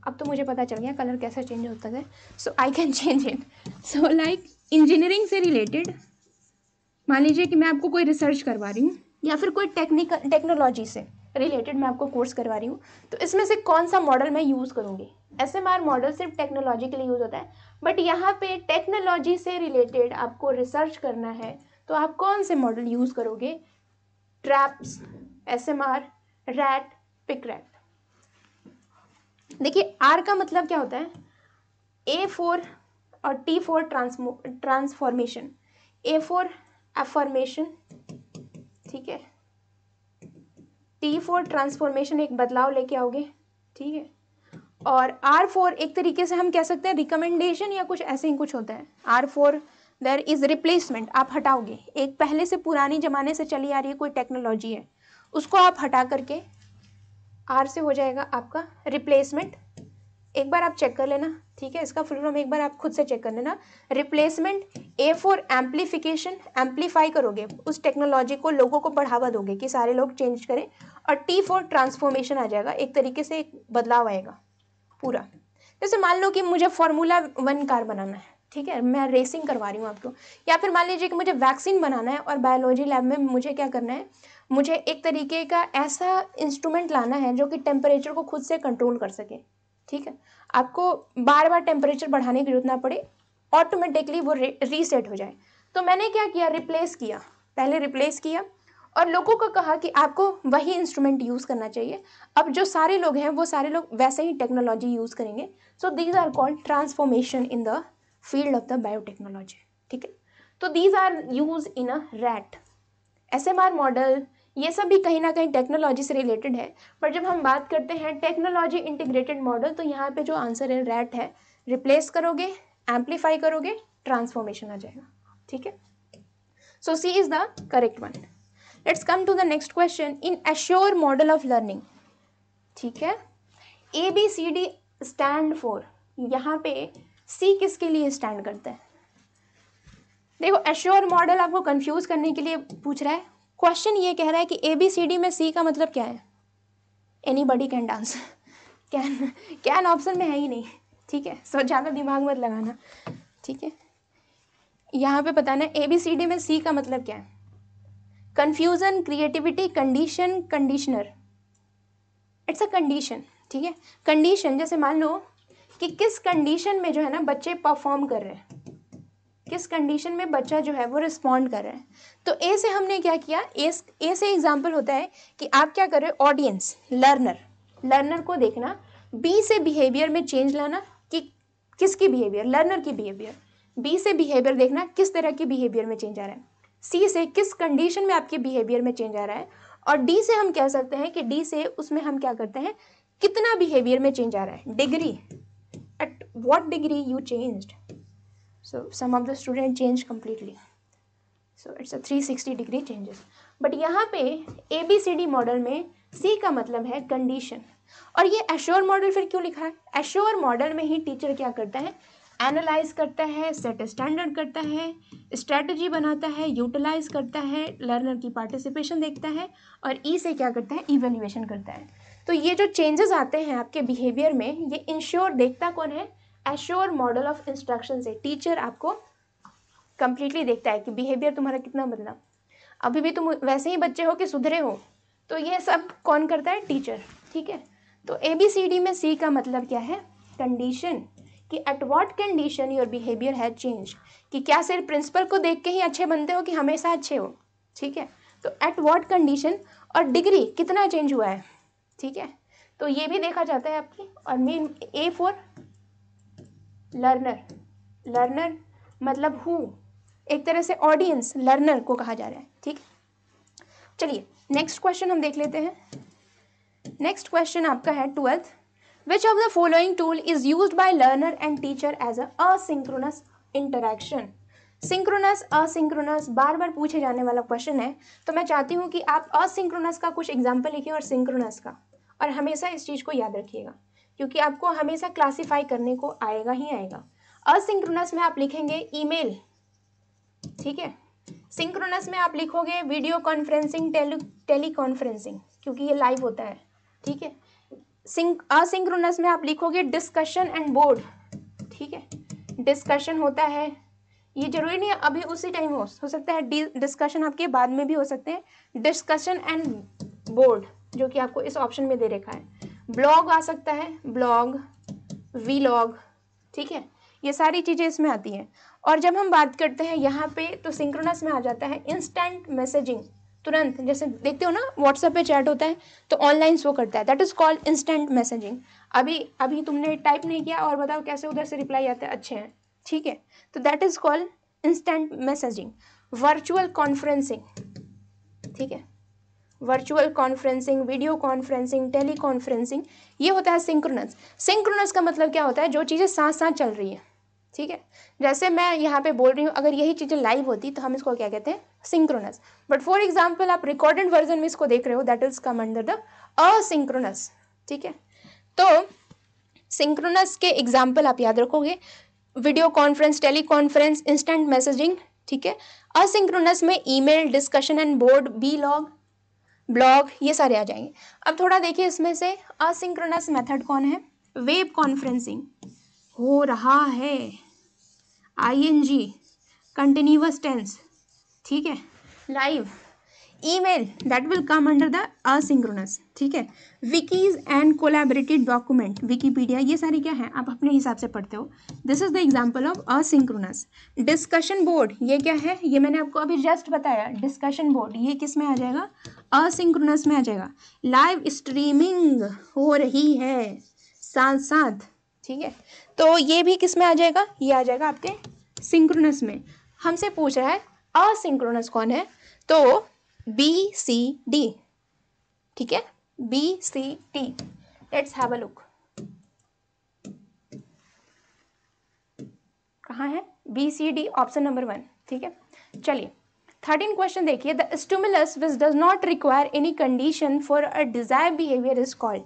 Speaker 1: अब तो मुझे पता चल गया कलर कैसे चेंज होता है, so I can change it. So like engineering से रिलेटेड मान लीजिए कि मैं आपको कोई रिसर्च करवा रही हूँ या फिर कोई टेक्नोलॉजी से रिलेटेड मैं आपको कोर्स करवा रही हूँ, तो इसमें से कौन सा मॉडल मैं यूज़ करूँगी। SMR मॉडल सिर्फ टेक्नोलॉजी के लिए यूज़ होता है, बट यहाँ पे टेक्नोलॉजी से रिलेटेड आपको रिसर्च करना है, तो आप कौन से मॉडल यूज़ करोगे, ट्रैप्स, SMR, रैट, पिकरैट। देखिए R का मतलब क्या होता है, A4 और T4 ट्रांसफॉर्मेशन, A4 एफॉर्मेशन, ठीक है, T4 ट्रांसफॉर्मेशन एक बदलाव लेके आओगे, ठीक है, और R4 एक तरीके से हम कह सकते हैं रिकमेंडेशन या कुछ ऐसे ही कुछ होता है। R4 देयर इज रिप्लेसमेंट, आप हटाओगे, एक पहले से पुरानी जमाने से चली आ रही है कोई टेक्नोलॉजी है, उसको आप हटा करके R से हो जाएगा आपका रिप्लेसमेंट। एक बार आप चेक कर लेना, ठीक है, इसका फुल फॉर्म एक बार आप खुद से चेक कर लेना। रिप्लेसमेंट, A4 एम्पलीफिकेशन, एम्पलीफाई करोगे उस टेक्नोलॉजी को, लोगों को बढ़ावा दोगे कि सारे लोग चेंज करें, और T4 ट्रांसफॉर्मेशन आ जाएगा, एक तरीके से एक बदलाव आएगा पूरा। जैसे मान लो कि मुझे Formula 1 कार बनाना है, ठीक है, मैं रेसिंग करवा रही हूँ आपको, या फिर मान लीजिए कि मुझे वैक्सीन बनाना है और बायोलॉजी लैब में मुझे क्या करना है, मुझे एक तरीके का ऐसा इंस्ट्रूमेंट लाना है जो कि टेम्परेचर को खुद से कंट्रोल कर सके, ठीक है, आपको बार बार टेम्परेचर बढ़ाने की जरूरत ना पड़े, ऑटोमेटिकली वो रीसेट हो जाए। तो मैंने क्या किया, रिप्लेस किया, पहले रिप्लेस किया और लोगों को कहा कि आपको वही इंस्ट्रूमेंट यूज़ करना चाहिए। अब जो सारे लोग हैं वो सारे लोग वैसे ही टेक्नोलॉजी यूज़ करेंगे। So these are called transformation in the field of the biotechnology, ठीक है। तो these are use in a rat, SMR model, ये सब भी कहीं ना कहीं टेक्नोलॉजी से रिलेटेड है, पर जब हम बात करते हैं टेक्नोलॉजी इंटीग्रेटेड मॉडल, तो यहाँ पे जो आंसर है रैट है। रिप्लेस करोगे, एम्पलीफाई करोगे, ट्रांसफॉर्मेशन आ जाएगा, ठीक है। So C is the correct one. Let's come to the next question. In assure model of learning, ठीक है, ABCD स्टैंड फॉर, यहाँ पे C किसके लिए स्टैंड करता है। देखो एश्योर मॉडल आपको कंफ्यूज करने के लिए पूछ रहा है, क्वेश्चन ये कह रहा है कि ABCD में C का मतलब क्या है। Anybody can dance, can option में है ही नहीं, ठीक है, सो ज़्यादा दिमाग मत लगाना, ठीक है। यहाँ पे बताना ABCD में C का मतलब क्या है। Confusion, creativity, condition, conditioner, it's a condition, ठीक है। कंडीशन, जैसे मान लो कि किस कंडीशन में जो है ना बच्चे परफॉर्म कर रहे हैं, किस कंडीशन में बच्चा जो है वो रिस्पॉन्ड कर रहा है। तो ए से हमने क्या किया, ए से एग्जाम्पल होता है कि आप क्या कर रहे हो, ऑडियंस, लर्नर को देखना। बी से बिहेवियर में चेंज लाना, कि किसकी बिहेवियर, लर्नर की बिहेवियर। बी से बिहेवियर देखना किस तरह की बिहेवियर में चेंज आ रहा है। सी से किस कंडीशन में आपके बिहेवियर में चेंज आ रहा है। और डी से हम कह सकते हैं कि डी से उसमें हम क्या करते हैं, कितना बिहेवियर में चेंज आ रहा है, degree, at what degree you changed. So some of the student change completely. So it's a 360 degree changes. But यहाँ पे ABCD मॉडल में C का मतलब है कंडीशन। और ये एश्योर मॉडल फिर क्यों लिखा है, एश्योर मॉडल में ही टीचर क्या करता है, एनालाइज करता है, सेट स्टैंडर्ड करता है, स्ट्रेटजी बनाता है, यूटिलाइज करता है, लर्नर की पार्टिसिपेशन देखता है, और ई से क्या करता है, इवेल्युएशन करता है। तो ये जो चेंजेस आते हैं आपके बिहेवियर में, ये इंश्योर देखता कौन है, एश्योर मॉडल ऑफ इंस्ट्रक्शन से टीचर आपको कंप्लीटली देखता है कि बिहेवियर तुम्हारा कितना बदला, अभी भी तुम वैसे ही बच्चे हो कि सुधरे हो। तो ये सब कौन करता है, टीचर, ठीक है। तो ABCD में C का मतलब क्या है, कंडीशन, कि at what condition your behaviour has change, कि क्या सिर्फ प्रिंसिपल को देख के ही अच्छे बनते हो कि हमेशा अच्छे हो, ठीक है। तो एट व्हाट कंडीशन, और डिग्री कितना चेंज हुआ है, ठीक है। तो ये भी देखा जाता है आपकी। और मेन A फॉर लर्नर मतलब हु, एक तरह से ऑडियंस लर्नर को कहा जा रहा है, ठीक। चलिए नेक्स्ट क्वेश्चन हम देख लेते हैं। नेक्स्ट क्वेश्चन आपका है 12th, which of the following tool is used by learner and teacher as asynchronous interaction. Synchronous, asynchronous बार बार पूछे जाने वाला क्वेश्चन है, तो मैं चाहती हूँ कि आप असिंक्रोनस का कुछ एग्जाम्पल लिखिए और सिंक्रोनस का, और हमेशा इस चीज़ को याद रखिएगा क्योंकि आपको हमेशा क्लासीफाई करने को आएगा ही आएगा। असिंक्रोनस में आप लिखेंगे ईमेल, ठीक है। सिंक्रोनस में आप लिखोगे वीडियो कॉन्फ्रेंसिंग, टेली कॉन्फ्रेंसिंग, क्योंकि ये लाइव होता है, ठीक है। असिंक्रोनस में आप लिखोगे डिस्कशन एंड बोर्ड, ठीक है। डिस्कशन होता है, ये जरूरी नहीं है अभी उसी टाइम हो सकता है डिस्कशन आपके बाद में भी हो सकते हैं। डिस्कशन एंड बोर्ड, जो कि आपको इस ऑप्शन में दे रखा है। ब्लॉग आ सकता है, ब्लॉग, वीलॉग, ठीक है, ये सारी चीज़ें इसमें आती हैं। और जब हम बात करते हैं यहाँ पे तो सिंक्रोनस में आ जाता है इंस्टेंट मैसेजिंग, तुरंत, जैसे देखते हो ना व्हाट्सएप पे चैट होता है तो ऑनलाइन शो करता है, that is called instant messaging. अभी अभी तुमने टाइप नहीं किया और बताओ कैसे उधर से रिप्लाई आता है, अच्छे हैं, ठीक है, तो that is called instant messaging. Virtual conferencing, ठीक है, virtual conferencing, video conferencing, tele conferencing, ये होता है सिंक्रोनस। सिंक्रोनस का मतलब क्या होता है, जो चीज़ें साथ साथ चल रही है, ठीक है, जैसे मैं यहाँ पे बोल रही हूँ, अगर यही चीज़ें लाइव होती तो हम इसको क्या कहते हैं, सिंक्रोनस। बट फॉर एग्जाम्पल आप रिकॉर्डेड वर्जन में इसको देख रहे हो, that is come under the asynchronous, ठीक है। तो सिंक्रोनस के एग्जाम्पल आप याद रखोगे, video conference, teleconference, instant messaging, ठीक है। असिंक्रोनस में email, discussion and board, blog, blog, ये सारे आ जाएंगे। अब थोड़ा देखिए इसमें से असिंक्रोनस मेथड कौन है, वेब कॉन्फ्रेंसिंग हो रहा है, आईएनजी, कंटिन्यूअस टेंस, ठीक है, live, email, that will come under the asynchronous, ठीक है। Wikis and collaborated document, Wikipedia, ये सारी क्या है, आप अपने हिसाब से पढ़ते हो, this is the example of asynchronous. Discussion board, ये क्या है, ये मैंने आपको अभी जस्ट बताया, डिस्कशन बोर्ड, ये किस में आ जाएगा, असिंक्रोनस में आ जाएगा। लाइव स्ट्रीमिंग हो रही है साथ साथ, ठीक है, तो ये भी किस में आ जाएगा, ये आ जाएगा आपके सिंक्रोनस में। हमसे पूछ रहा है असिंक्रोनस कौन है, तो बी सी डी, ठीक है, B C D, let's have a look, कहाँ है, B C D, option number 1, ठीक है। चलिए 13 क्वेश्चन देखिए, the stimulus which does not require any condition for a desire behaviour is called.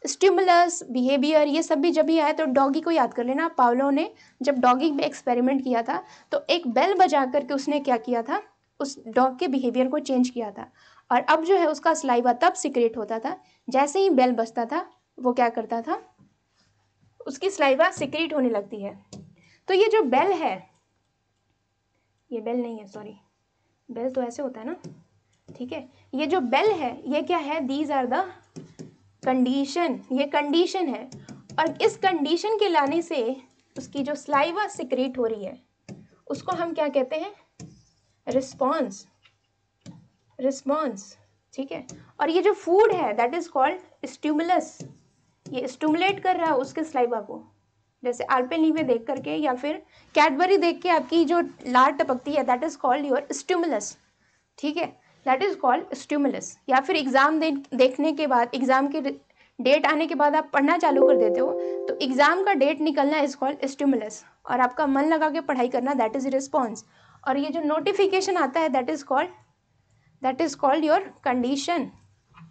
Speaker 1: Stimulus, behaviour, ये सब भी जब भी आए तो डॉगी को याद कर लेना। पावलो ने जब डॉगी में एक्सपेरिमेंट किया था तो एक बेल बजा करके उसने क्या किया था, उस डॉग के बिहेवियर को चेंज किया था, और अब जो है उसका सलाइवा तब सिक्रेट होता था जैसे ही बेल बजता था, वो क्या करता था, उसकी सलाइवा सिक्रेट होने लगती है। तो ये जो बेल है, ये बेल नहीं है, सॉरी, बेल तो ऐसे होता है ना, ठीक है, ये जो बेल है ये क्या है, दीज आर द कंडीशन, ये कंडीशन है, और इस कंडीशन के लाने से उसकी जो सलाइवा सिक्रेट हो रही है उसको हम क्या कहते हैं, रिस्पॉन्स, रिस्पॉन्स, ठीक है। और ये जो फूड है दैट इज कॉल्ड स्टिमुलस, ये स्टिमुलेट कर रहा है उसके सलाइवा को, जैसे आल्पेनलीबे देख करके या फिर कैडबरी देख के आपकी जो लार टपकती है, that is called your stimulus, ठीक है, दैट इज कॉल्ड स्टिमुलस। या फिर एग्जाम देखने के बाद, एग्जाम की डेट आने के बाद आप पढ़ना चालू कर देते हो तो एग्जाम का डेट निकलना इज कॉल्ड स्टिमुलस, और आपका मन लगा के पढ़ाई करना दैट इज रिस्पॉन्स, और ये जो नोटिफिकेशन आता है that is called your condition,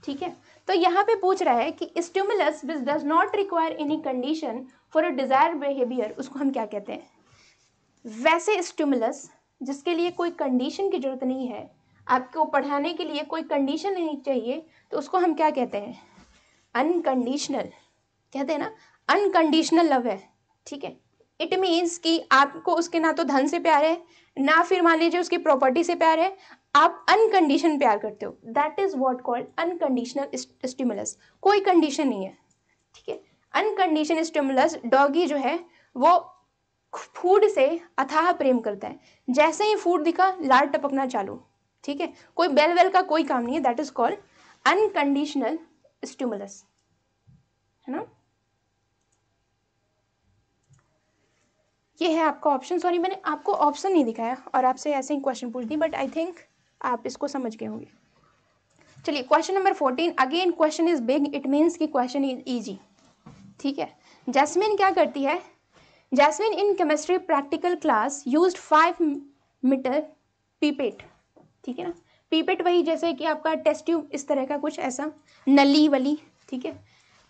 Speaker 1: ठीक है। तो यहाँ पे पूछ रहा है कि stimulus which does not require any condition for a desire behaviour, उसको हम क्या कहते हैं, वैसे स्टिमुलस जिसके लिए कोई कंडीशन की जरूरत नहीं है, आपको पढ़ाने के लिए कोई कंडीशन नहीं चाहिए, तो उसको हम क्या कहते हैं, अनकंडीशनल, कहते हैं ना, अनकंडीशनल लव है, ठीक है। इट मीन्स कि आपको उसके ना तो धन से प्यार है, ना फिर मान लीजिए उसकी प्रॉपर्टी से प्यार है, आप अनकंडीशन प्यार करते हो, that is what called unconditional stimulus, कोई कंडीशन नहीं है, ठीक है। अनकंडीशन स्टिमुलस, डॉगी जो है वो फूड से अथाह प्रेम करता है, जैसे ही फूड दिखा लार टपकना चालू, ठीक है, कोई बेल वेल का कोई काम नहीं है, that is called unconditional stimulus, है ना। ये है आपका ऑप्शन, सॉरी मैंने आपको ऑप्शन नहीं दिखाया और आपसे ऐसे ही क्वेश्चन पूछ दी, बट आई थिंक आप इसको समझ गए होंगे। चलिए question number 14, again question is big, it means कि क्वेश्चन इज ईजी, ठीक है। जैस्मिन क्या करती है, Jasmine in chemistry practical class used 5 metre pipette, ठीक है ना, पीपेट वही जैसे कि आपका टेस्ट ट्यूब, इस तरह का कुछ ऐसा नली वाली, ठीक है,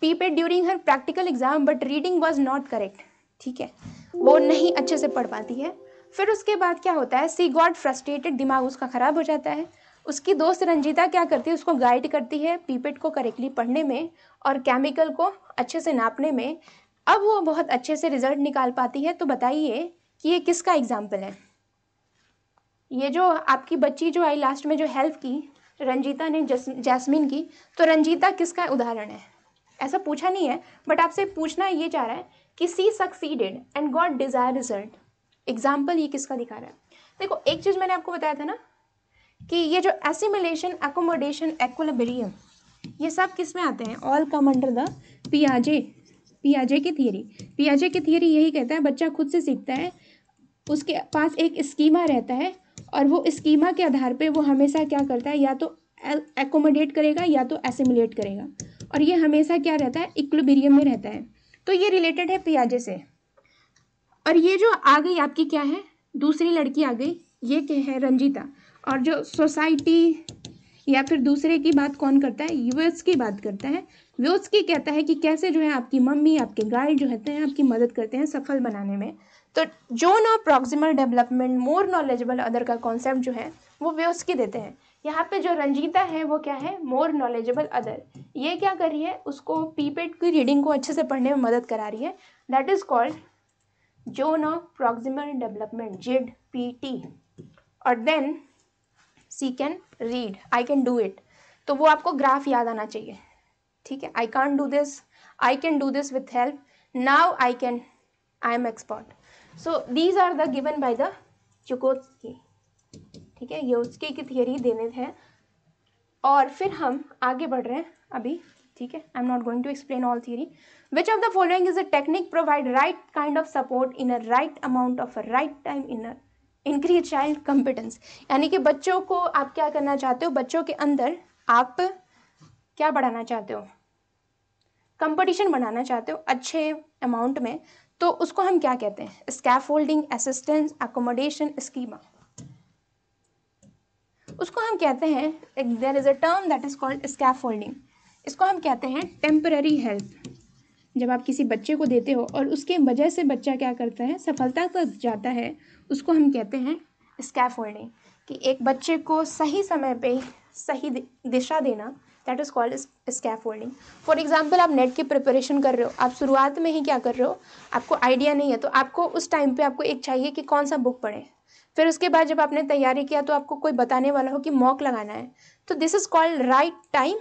Speaker 1: pipette during her practical exam but reading was not correct, ठीक है, वो नहीं अच्छे से पढ़ पाती है। फिर उसके बाद क्या होता है, सी गॉट फ्रस्ट्रेटेड, दिमाग उसका खराब हो जाता है। उसकी दोस्त रंजीता क्या करती है, उसको गाइड करती है पीपेट को करेक्टली पढ़ने में और केमिकल को अच्छे से नापने में। अब वो बहुत अच्छे से रिजल्ट निकाल पाती है। तो बताइए कि ये किसका एग्जाम्पल है, ये जो आपकी बच्ची जो आई लास्ट में जो हेल्प की, रंजीता ने जैस्मिन की, तो रंजीता किसका उदाहरण है? ऐसा पूछा नहीं है, बट आपसे पूछना ये चाह रहा है कि she succeeded and got desire result. Example ये किसका दिखा रहा है? देखो एक चीज मैंने आपको बताया था ना कि ये जो एसिमिलेशन, एकोमोडेशन, एक्विलिब्रियम, ये सब किस में आते हैं? ऑल कम अंडर द पियाजे की थियरी। पियाजे की थियरी यही कहता है बच्चा खुद से सीखता है, उसके पास एक स्कीमा रहता है और वो स्कीमा के आधार पे वो हमेशा क्या करता है, या तो एकोमोडेट करेगा या तो एसिमुलेट करेगा, और ये हमेशा क्या रहता है? इक्विलिब्रियम में रहता है। तो ये रिलेटेड है पियाजे से। और ये जो आ गई आपकी क्या है, दूसरी लड़की आ गई, ये क्या है? रंजीता। और जो सोसाइटी या फिर दूसरे की बात कौन करता है? यूएस की बात करता है। व्योत्स्की कहता है कि कैसे जो है आपकी मम्मी, आपके गाइड जो होते हैं आपकी मदद करते हैं सफल बनाने में। तो zone of proximal development, more knowledgeable other का कॉन्सेप्ट जो है वो व्योत्स्की देते हैं। यहाँ पे जो रंजीता है वो क्या है? More knowledgeable other. ये क्या कर रही है? उसको पीपेट की रीडिंग को अच्छे से पढ़ने में मदद करा रही है। That is called zone of proximal development, ZPT। और then she can read, I can do it. तो वो आपको ग्राफ याद आना चाहिए, ठीक है? I can't do this, I can do this with help, now I am expert. So these are the given by the Vygotsky, ठीक है? ये उसकी की थियरी देने हैं। और फिर हम आगे बढ़ रहे हैं अभी, ठीक है? I am not going to explain all theory. Which of the following is a technique provide right kind of support in a right amount of a right time in increase child competence. यानी कि बच्चों को आप क्या करना चाहते हो? बच्चों के अंदर आप क्या बढ़ाना चाहते हो? कंपटीशन बनाना चाहते हो अच्छे अमाउंट में। तो उसको हम क्या कहते हैं? Scaffolding, assistance, accommodation, schema. उसको हम कहते हैं, there is a term that is called scaffolding. इसको हम कहते हैं टेम्पररी हेल्प। जब आप किसी बच्चे को देते हो और उसके वजह से बच्चा क्या करता है? सफलता तक जाता है, उसको हम कहते हैं स्कैफोल्डिंग। कि एक बच्चे को सही समय पे सही दिशा देना, that is called scaffolding. For example आप नेट की प्रिपरेशन कर रहे हो, आप शुरुआत में ही क्या कर रहे हो? आपको आइडिया नहीं है, तो आपको उस टाइम पे आपको एक चाहिए कि कौन सा बुक पढ़े। फिर उसके बाद जब आपने तैयारी किया तो आपको कोई बताने वाला हो कि मॉक लगाना है, तो this is called right time,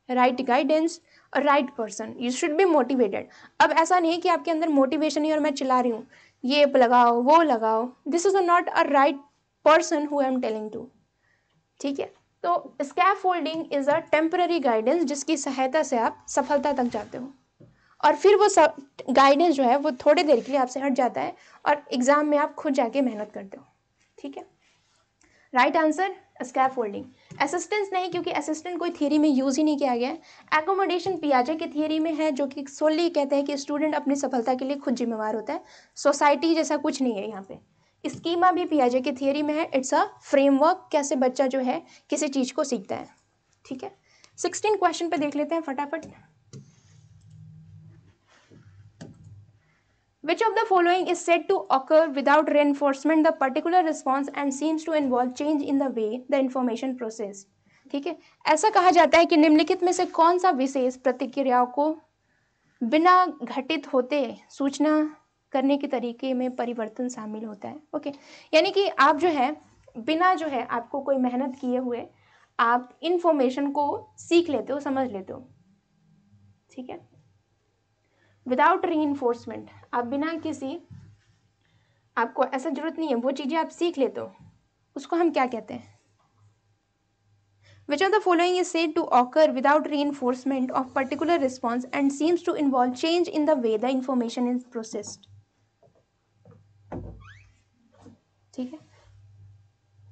Speaker 1: right guidance और right person. You should be motivated. अब ऐसा नहीं है कि आपके अंदर मोटिवेशन नहीं और मैं चिल्ला रही हूँ ये लगाओ वो लगाओ, this is not a right person who I am telling to, ठीक है? तो scaffolding is a temporary guidance जिसकी सहायता से आप सफलता तक जाते हो, और फिर वो सब गाइडेंस जो है वो थोड़ी देर के लिए आपसे हट जाता है और एग्जाम में आप खुद जाके मेहनत करते हो, ठीक है? Right answer scaffolding. असिस्टेंस नहीं, क्योंकि असिस्टेंट कोई थियरी में यूज ही नहीं किया गया है। एकोमोडेशन पियाजे की थियरी में है, जो कि सोली कहते हैं कि स्टूडेंट अपनी सफलता के लिए खुद जिम्मेवार होता है, सोसाइटी जैसा कुछ नहीं है यहाँ पे। स्कीमा भी पियाजे की थियरी में है, इट्स अ फ्रेमवर्क, कैसे बच्चा जो है किसी चीज को सीखता है, ठीक है? 16 क्वेश्चन पे देख लेते हैं फटाफट। Which of the following is said to occur without reinforcement the particular response and seems to involve change in the way the information processed? ठीक है, ऐसा कहा जाता है कि निम्नलिखित में से कौन सा विशेष प्रतिक्रियाओं को बिना घटित होते सूचना करने के तरीके में परिवर्तन शामिल होता है? ओके, यानी कि आप जो है बिना जो है आपको कोई मेहनत किए हुए आप इंफॉर्मेशन को सीख लेते हो, समझ लेते हो, ठीक है? विदाउट रीइंफोर्समेंट, आप बिना किसी, आपको ऐसा जरूरत नहीं है, वो चीजें आप सीख लेते हो, उसको हम क्या कहते हैं? Which of the following is said to occur without reinforcement of particular response and seems to involve change in the way the information is processed? ठीक है,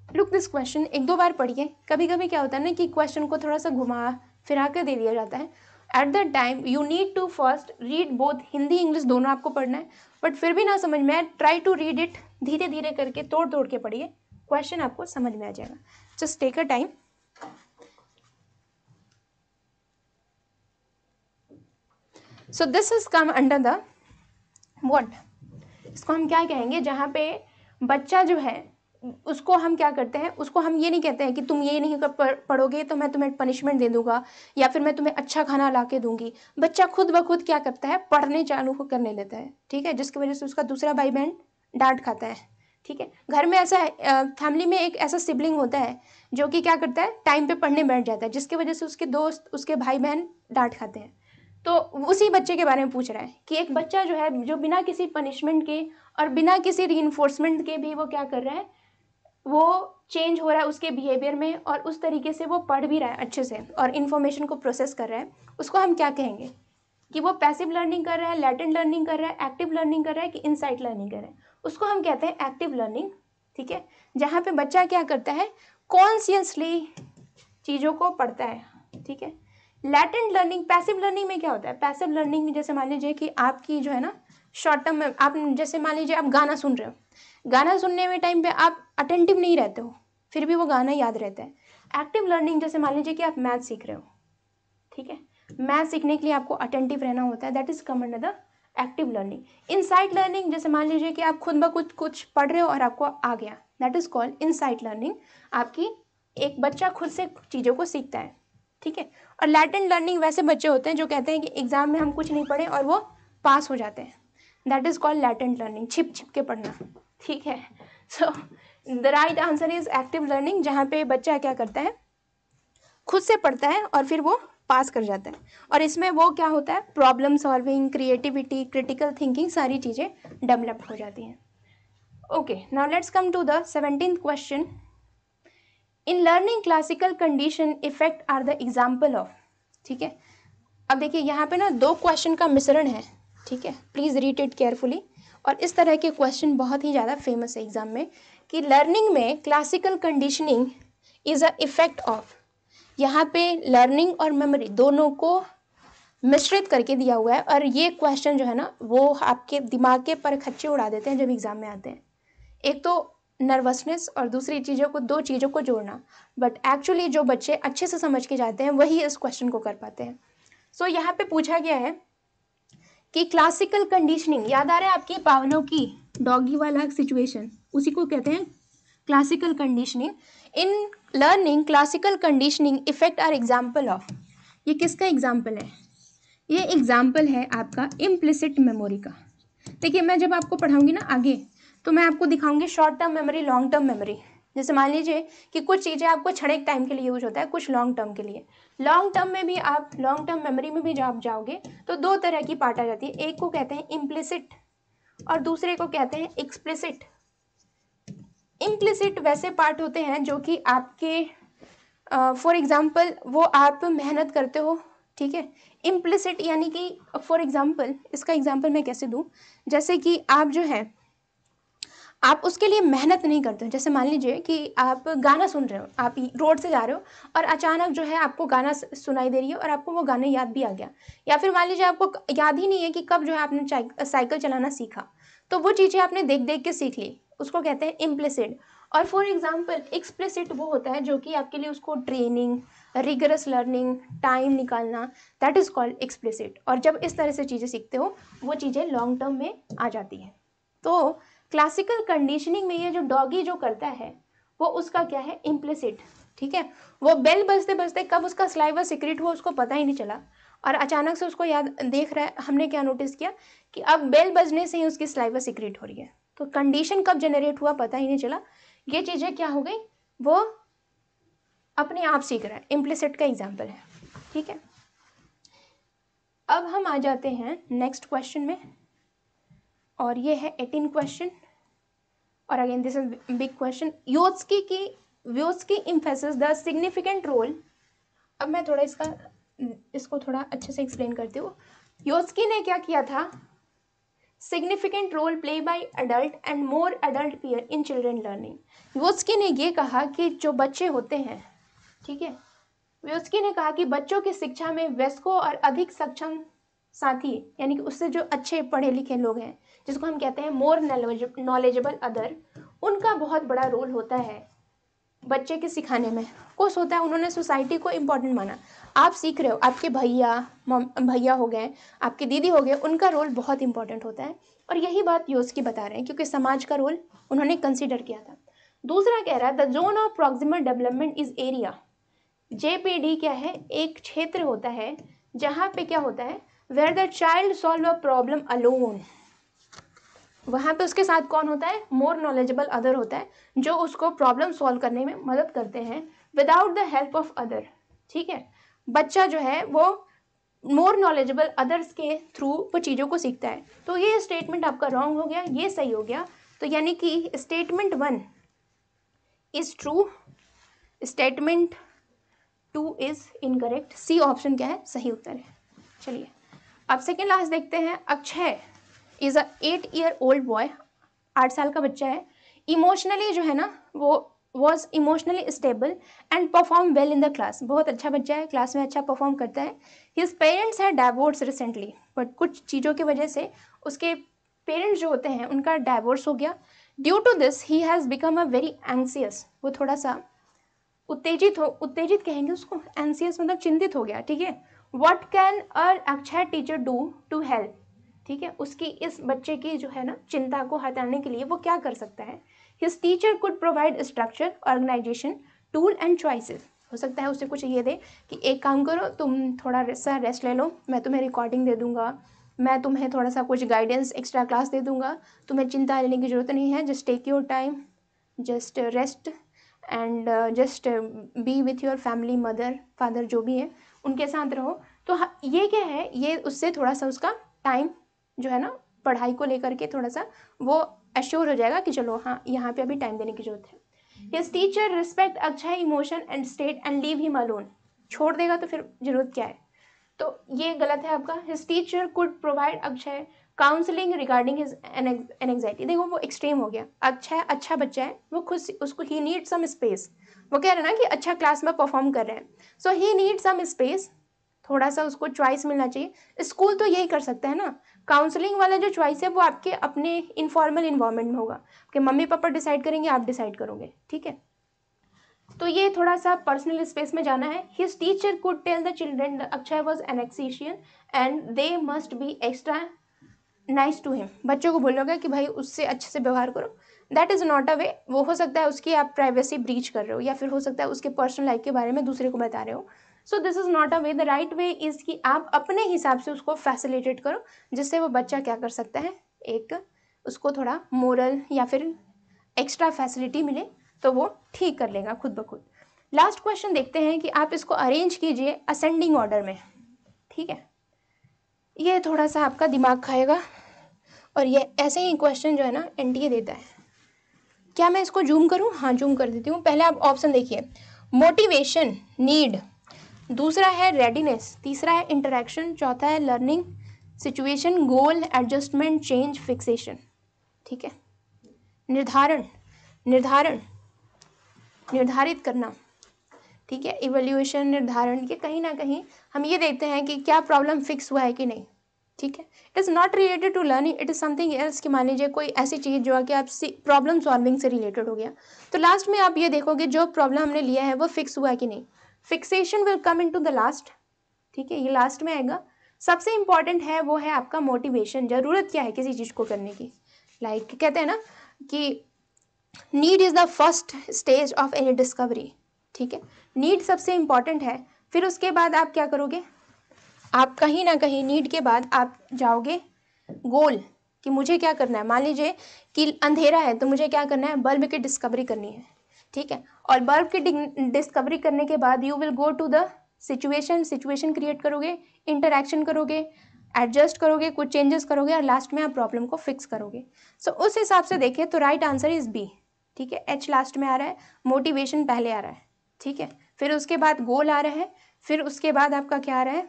Speaker 1: लुक दिस क्वेश्चन, एक दो बार पढ़िए। कभी कभी क्या होता है ना कि क्वेश्चन को थोड़ा सा घुमा फिरा कर दे दिया जाता है। At the time you need to first read both, Hindi English दोनों आपको पढ़ना है, बट फिर भी ना समझ में, ट्राई टू रीड इट धीरे धीरे करके, तोड़ तोड़ के पढ़िए, क्वेश्चन आपको समझ में आ जाएगा। Just take a time. So this is come under the what, इसको हम क्या कहेंगे? जहाँ पे बच्चा जो है उसको हम क्या करते हैं, उसको हम ये नहीं कहते हैं कि तुम ये नहीं पढ़ोगे तो मैं तुम्हें पनिशमेंट दे दूंगा या फिर मैं तुम्हें अच्छा खाना ला के दूंगी। बच्चा खुद ब खुद क्या करता है? पढ़ने चालू करने लेता है, ठीक है? जिसकी वजह से उसका दूसरा भाई बहन डांट खाता है, ठीक है। घर में ऐसा है, फैमिली में एक ऐसा सिबलिंग होता है जो कि क्या करता है, टाइम पे पढ़ने बैठ जाता है, जिसकी वजह से उसके दोस्त, उसके भाई बहन डांट खाते हैं। तो उसी बच्चे के बारे में पूछ रहा है कि एक बच्चा जो है, जो बिना किसी पनिशमेंट के और बिना किसी रीइंफोर्समेंट के भी वो क्या कर रहा है, वो चेंज हो रहा है उसके बिहेवियर में, और उस तरीके से वो पढ़ भी रहा है अच्छे से और इन्फॉर्मेशन को प्रोसेस कर रहा है, उसको हम क्या कहेंगे कि वो पैसिव लर्निंग कर रहा है, लैटेंट लर्निंग कर रहा है, एक्टिव लर्निंग कर रहा है कि इनसाइट लर्निंग कर रहा है, उसको हम कहते हैं एक्टिव लर्निंग। ठीक है, जहाँ पे बच्चा क्या करता है, कॉन्शियसली चीज़ों को पढ़ता है। ठीक है। लैटेंट लर्निंग, पैसिव लर्निंग में क्या होता है, पैसिव लर्निंग में जैसे मान लीजिए कि आपकी जो है ना शॉर्ट टर्म में, आप जैसे मान लीजिए आप गाना सुन रहे हो, गाना सुनने में टाइम पे आप अटेंटिव नहीं रहते हो, फिर भी वो गाना याद रहता है। एक्टिव लर्निंग जैसे मान लीजिए कि आप मैथ सीख रहे हो, ठीक है, मैथ सीखने के लिए आपको अटेंटिव रहना होता है, that is come under the active learning. Insight learning जैसे मान लीजिए कि आप खुद ब खुद कुछ पढ़ रहे हो और आपको आ गया, that is called insight learning. आपकी एक बच्चा खुद से चीज़ों को सीखता है। ठीक है। और लैटेंट लर्निंग वैसे बच्चे होते हैं जो कहते हैं कि एग्जाम में हम कुछ नहीं पढ़े और वो पास हो जाते हैं, that is called latent learning, छिप छिप के पढ़ना। ठीक है। So the right answer is active learning, जहाँ पे बच्चा क्या करता है, खुद से पढ़ता है और फिर वो पास कर जाता है। और इसमें वो क्या होता है, problem solving, creativity, critical thinking, सारी चीज़ें डेवलप हो जाती हैं। Okay, now let's come to the 17th question. In learning classical condition effect are the example of. ठीक है, अब देखिए यहाँ पे ना दो क्वेश्चन का मिश्रण है। ठीक है, प्लीज़ रीड इट केयरफुली। और इस तरह के क्वेश्चन बहुत ही ज़्यादा फेमस है एग्जाम में, कि लर्निंग में classical conditioning is a effect of. यहाँ पे लर्निंग और मेमोरी दोनों को मिश्रित करके दिया हुआ है, और ये क्वेश्चन जो है ना वो आपके दिमाग के परखच्चे उड़ा देते हैं जब एग्जाम में आते हैं। एक तो नर्वसनेस और दूसरी चीज़ों को, दो चीज़ों को जोड़ना, बट एक्चुअली जो बच्चे अच्छे से समझ के जाते हैं वही इस क्वेश्चन को कर पाते हैं। सो यहाँ पे पूछा गया है कि क्लासिकल कंडीशनिंग, याद आ रहा है आपकी पावलोव की डॉगी वाला सिचुएशन, उसी को कहते हैं classical conditioning. In learning classical conditioning effect are example of. ये किसका एग्जाम्पल है, ये एग्जाम्पल है आपका इम्प्लिसिट मेमोरी का। देखिए मैं जब आपको पढ़ाऊंगी ना आगे, तो मैं आपको दिखाऊंगी short term memory, long term memory. जैसे मान लीजिए कि कुछ चीज़ें आपको क्षणिक टाइम के लिए यूज होता है, कुछ लॉन्ग टर्म के लिए। लॉन्ग टर्म में भी आप, लॉन्ग टर्म मेमोरी में भी जब आप जाओगे तो दो तरह की पार्ट आ जाती है, एक को कहते हैं इम्प्लिसिट और दूसरे को कहते हैं एक्सप्लिसिट। इम्प्लिसिट वैसे पार्ट होते हैं जो कि आपके फॉर एग्जाम्पल वो आप मेहनत करते हो। ठीक है। इम्प्लिसिट यानी कि फॉर एग्जाम्पल, इसका एग्जाम्पल मैं कैसे दूँ, जैसे कि आप जो है आप उसके लिए मेहनत नहीं करते हो। जैसे मान लीजिए कि आप गाना सुन रहे हो, आप रोड से जा रहे हो और अचानक जो है आपको गाना सुनाई दे रही है और आपको वो गाना याद भी आ गया, या फिर मान लीजिए आपको याद ही नहीं है कि कब जो है आपने साइकिल चलाना सीखा, तो वो चीज़ें आपने देख देख के सीख ली, उसको कहते हैं इम्प्लिसिट। और फॉर एग्जाम्पल एक्सप्लिसिट वो होता है जो कि आपके लिए उसको ट्रेनिंग, रिगरस लर्निंग, टाइम निकालना, दैट इज कॉल्ड एक्सप्लिसिट। और जब इस तरह से चीज़ें सीखते हो वो चीज़ें लॉन्ग टर्म में आ जाती हैं। तो क्लासिकल कंडीशनिंग में ये जो डॉगी जो करता है वो उसका क्या है, इम्प्लिसिट। ठीक है, वो बेल बजते बजते कब उसका सलाइवा सिक्रेट हुआ उसको पता ही नहीं चला, और अचानक से उसको याद, देख रहा है, हमने क्या नोटिस किया कि अब बेल बजने से ही उसकी सलाइवा सिक्रेट हो रही है। तो कंडीशन कब जनरेट हुआ पता ही नहीं चला, ये चीज़ें क्या हो गई, वो अपने आप सीख रहा है, इम्प्लिसिट का एग्जाम्पल है। ठीक है, अब हम आ जाते हैं नेक्स्ट क्वेश्चन में, और ये है 18 क्वेश्चन। और again this is big question. Vygotsky emphasis the significant role. अब मैं थोड़ा इसको थोड़ा अच्छे से एक्सप्लेन करती हूँ। योत्स्की ने क्या किया था, significant role play by adult and more adult peer in children learning. Vygotsky ने ये कहा कि जो बच्चे होते हैं, ठीक है, योत्स्की ने कहा कि बच्चों की शिक्षा में वयस्कों और अधिक सक्षम साथी, यानी कि उससे जो अच्छे पढ़े लिखे लोग हैं, जिसको हम कहते हैं मोर नॉलेजेबल अदर, उनका बहुत बड़ा रोल होता है बच्चे के सिखाने में। कुछ होता है, उन्होंने सोसाइटी को इम्पोर्टेंट माना। आप सीख रहे हो, आपके भैया हो गए, आपकी दीदी हो गए, उनका रोल बहुत इंपॉर्टेंट होता है। और यही बात योत्स्की बता रहे हैं, क्योंकि समाज का रोल उन्होंने कंसिडर किया था। दूसरा कह रहा है the zone of proximal development is area. JPD क्या है, एक क्षेत्र होता है जहाँ पे क्या होता है, where the child solve a problem alone. वहाँ पे उसके साथ कौन होता है, मोर नॉलेजेबल अदर होता है, जो उसको प्रॉब्लम सॉल्व करने में मदद करते हैं without the help of other. ठीक है, बच्चा जो है वो मोर नॉलेजेबल अदर्स के थ्रू वो चीज़ों को सीखता है। तो ये स्टेटमेंट आपका रॉन्ग हो गया, ये सही हो गया। तो यानी कि statement 1 is true, statement 2 is incorrect. C option क्या है, सही उत्तर है। चलिए अब सेकेंड लास्ट देखते हैं। Akshay is a 8-year-old boy, 8 साल का बच्चा है। इमोशनली जो है ना वो was emotionally stable and perform well in the class. बहुत अच्छा बच्चा है, क्लास में अच्छा परफॉर्म करता है। हिज पेरेंट्स है डाइवोर्स रिसेंटली, बट कुछ चीज़ों की वजह से उसके पेरेंट्स जो होते हैं उनका डाइवोर्स हो गया। Due to this he has become a very anxious, वो थोड़ा सा उत्तेजित कहेंगे उसको, एंसियस मतलब चिंतित हो गया। ठीक है, what can a Akshay teacher do to help. ठीक है, उसकी इस बच्चे की जो है ना चिंता को हटाने के लिए वो क्या कर सकता है। His teacher could provide structure, organisation, tool and choices. हो सकता है उससे कुछ ये दे कि एक काम करो, तुम थोड़ा सा रेस्ट ले लो, मैं तुम्हें रिकॉर्डिंग दे दूंगा, मैं तुम्हें थोड़ा सा कुछ गाइडेंस एक्स्ट्रा क्लास दे दूंगा, तुम्हें चिंता लेने की ज़रूरत नहीं है, just take your time, just rest and just be with your family, mother father जो भी है उनके साथ रहो। तो ये क्या है, ये उससे थोड़ा सा उसका टाइम जो है ना पढ़ाई को लेकर के थोड़ा सा वो एश्योर हो जाएगा कि चलो हाँ यहाँ पे अभी टाइम देने की जरूरत है। His teacher respect Akshay emotion and state and leave him alone. छोड़ देगा तो फिर जरूरत क्या है, तो ये गलत है आपका। His teacher could provide Akshay counselling regarding his anxiety. देखो वो एक्सट्रीम हो गया, अच्छा बच्चा है, वो खुद उसको ही नीड सम स्पेस। वो कह रहे हैं ना कि अच्छा क्लास में परफॉर्म कर रहे हैं, सो ही नीड सम स्पेस, थोड़ा सा उसको चॉइस मिलना चाहिए। स्कूल तो यही कर सकता है ना, काउंसलिंग वाला जो चॉइस है वो आपके अपने इनफॉर्मल इन्वायरमेंट में होगा, आपके मम्मी पापा डिसाइड करेंगे, आप डिसाइड करोगे। ठीक है, तो ये थोड़ा सा पर्सनल स्पेस में जाना है। His teacher could tell the children Akshay was anxious and they must be extra nice to him. बच्चों को बोलोगे कि भाई उससे अच्छे से व्यवहार करो, दैट इज़ नॉट अ वे। वो हो सकता है उसकी आप प्राइवेसी ब्रीच कर रहे हो, या फिर हो सकता है उसके पर्सनल लाइफ के बारे में दूसरे को बता रहे हो। So this is not a way. The right way is कि आप अपने हिसाब से उसको फैसिलिटेट करो, जिससे वो बच्चा क्या कर सकता है, एक उसको थोड़ा मोरल या फिर एक्स्ट्रा फैसिलिटी मिले तो वो ठीक कर लेगा खुद ब खुद। लास्ट क्वेश्चन देखते हैं कि आप इसको अरेंज कीजिए असेंडिंग ऑर्डर में। ठीक है, ये थोड़ा सा आपका दिमाग खाएगा, और ये ऐसे ही क्वेश्चन जो है ना एनटीए देता है। क्या मैं इसको जूम करूं? हाँ जूम कर देती हूँ। पहले आप ऑप्शन देखिए, मोटिवेशन, नीड, दूसरा है रेडीनेस, तीसरा है इंटरेक्शन, चौथा है लर्निंग, सिचुएशन, गोल, एडजस्टमेंट, चेंज, फिक्सेशन। ठीक है, निर्धारण, निर्धारण, निर्धारित करना। ठीक है, इवैल्यूएशन, निर्धारण, के कहीं ना कहीं हम ये देखते हैं कि क्या प्रॉब्लम फिक्स हुआ है कि नहीं। ठीक है, it is not related to learning, it is something else. कि मान लीजिए कोई ऐसी चीज़ जो है कि आप प्रॉब्लम सॉल्विंग से रिलेटेड हो गया, तो लास्ट में आप ये देखोगे जो प्रॉब्लम हमने लिया है वो फिक्स हुआ है कि नहीं। Fixation will come in to the last. ठीक है, ये लास्ट में आएगा। सबसे इंपॉर्टेंट है वो है आपका मोटिवेशन, ज़रूरत क्या है किसी चीज़ को करने की। लाइक कहते हैं ना कि need is the first stage of any discovery. ठीक है, नीड सबसे इंपॉर्टेंट है, फिर उसके बाद आप क्या करोगे, आप कहीं ना कहीं नीड के बाद आप जाओगे गोल, कि मुझे क्या करना है। मान लीजिए कि अंधेरा है तो मुझे क्या करना है, बल्ब की डिस्कवरी करनी है। ठीक है, और बल्ब की डिस्कवरी करने के बाद you will go to the situation create करोगे, इंटरेक्शन करोगे, एडजस्ट करोगे, कुछ चेंजेस करोगे, और लास्ट में आप प्रॉब्लम को फिक्स करोगे। सो उस हिसाब से देखिए तो राइट आंसर इज बी। ठीक है, एच लास्ट में आ रहा है, मोटिवेशन पहले आ रहा है। ठीक है, फिर उसके बाद गोल आ रहा है, फिर उसके बाद आपका क्या आ रहा है,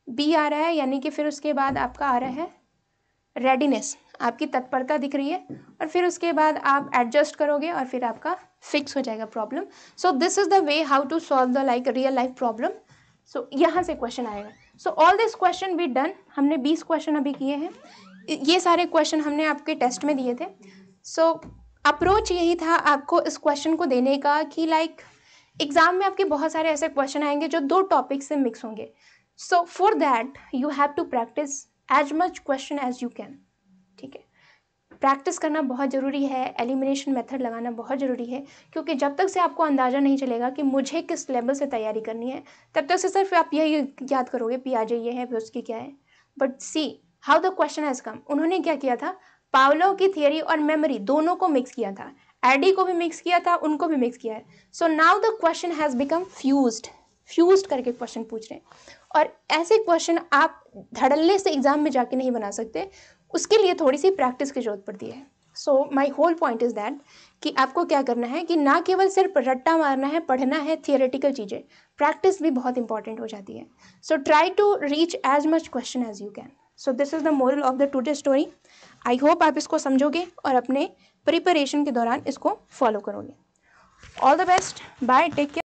Speaker 1: बी आ रहा है, यानी कि फिर उसके बाद आपका आ रहा है रेडीनेस, आपकी तत्परता दिख रही है, और फिर उसके बाद आप एडजस्ट करोगे और फिर आपका फिक्स हो जाएगा problem. So this is the way how to solve the like real life problem. सो यहाँ से क्वेश्चन आएगा। So all this question we done, हमने 20 क्वेश्चन अभी किए हैं, ये सारे क्वेश्चन हमने आपके टेस्ट में दिए थे। सो अप्रोच यही था आपको इस क्वेश्चन को देने का कि लाइक एग्जाम में आपके बहुत सारे ऐसे क्वेश्चन आएंगे जो दो टॉपिक से मिक्स होंगे। So for that you have to practise as much question as you can. ठीक है, प्रैक्टिस करना बहुत ज़रूरी है, एलिमिनेशन मेथड लगाना बहुत ज़रूरी है, क्योंकि जब तक से आपको अंदाज़ा नहीं चलेगा कि मुझे किस लेवल से तैयारी करनी है, तब तक से सिर्फ आप यही याद करोगे पी आ जाइए है फिर उसकी क्या है। But see how the question has come. उन्होंने क्या किया था, पावलो की थियरी और मेमोरी दोनों को मिक्स किया था, एडी को भी मिक्स किया था, उनको भी मिक्स किया है। So now the question has become fused करके क्वेश्चन पूछ रहे हैं। और ऐसे क्वेश्चन आप धड़ल्ले से एग्जाम में जाके नहीं बना सकते, उसके लिए थोड़ी सी प्रैक्टिस की जरूरत पड़ती है। So my whole point is that कि आपको क्या करना है कि ना केवल सिर्फ रट्टा मारना है, पढ़ना है थियोरेटिकल चीज़ें, प्रैक्टिस भी बहुत इंपॉर्टेंट हो जाती है। So try to reach as much question as you can. So this is the moral of the today story. I hope आप इसको समझोगे और अपने प्रिपरेशन के दौरान इसको फॉलो करोगे। All the best, bye, take care.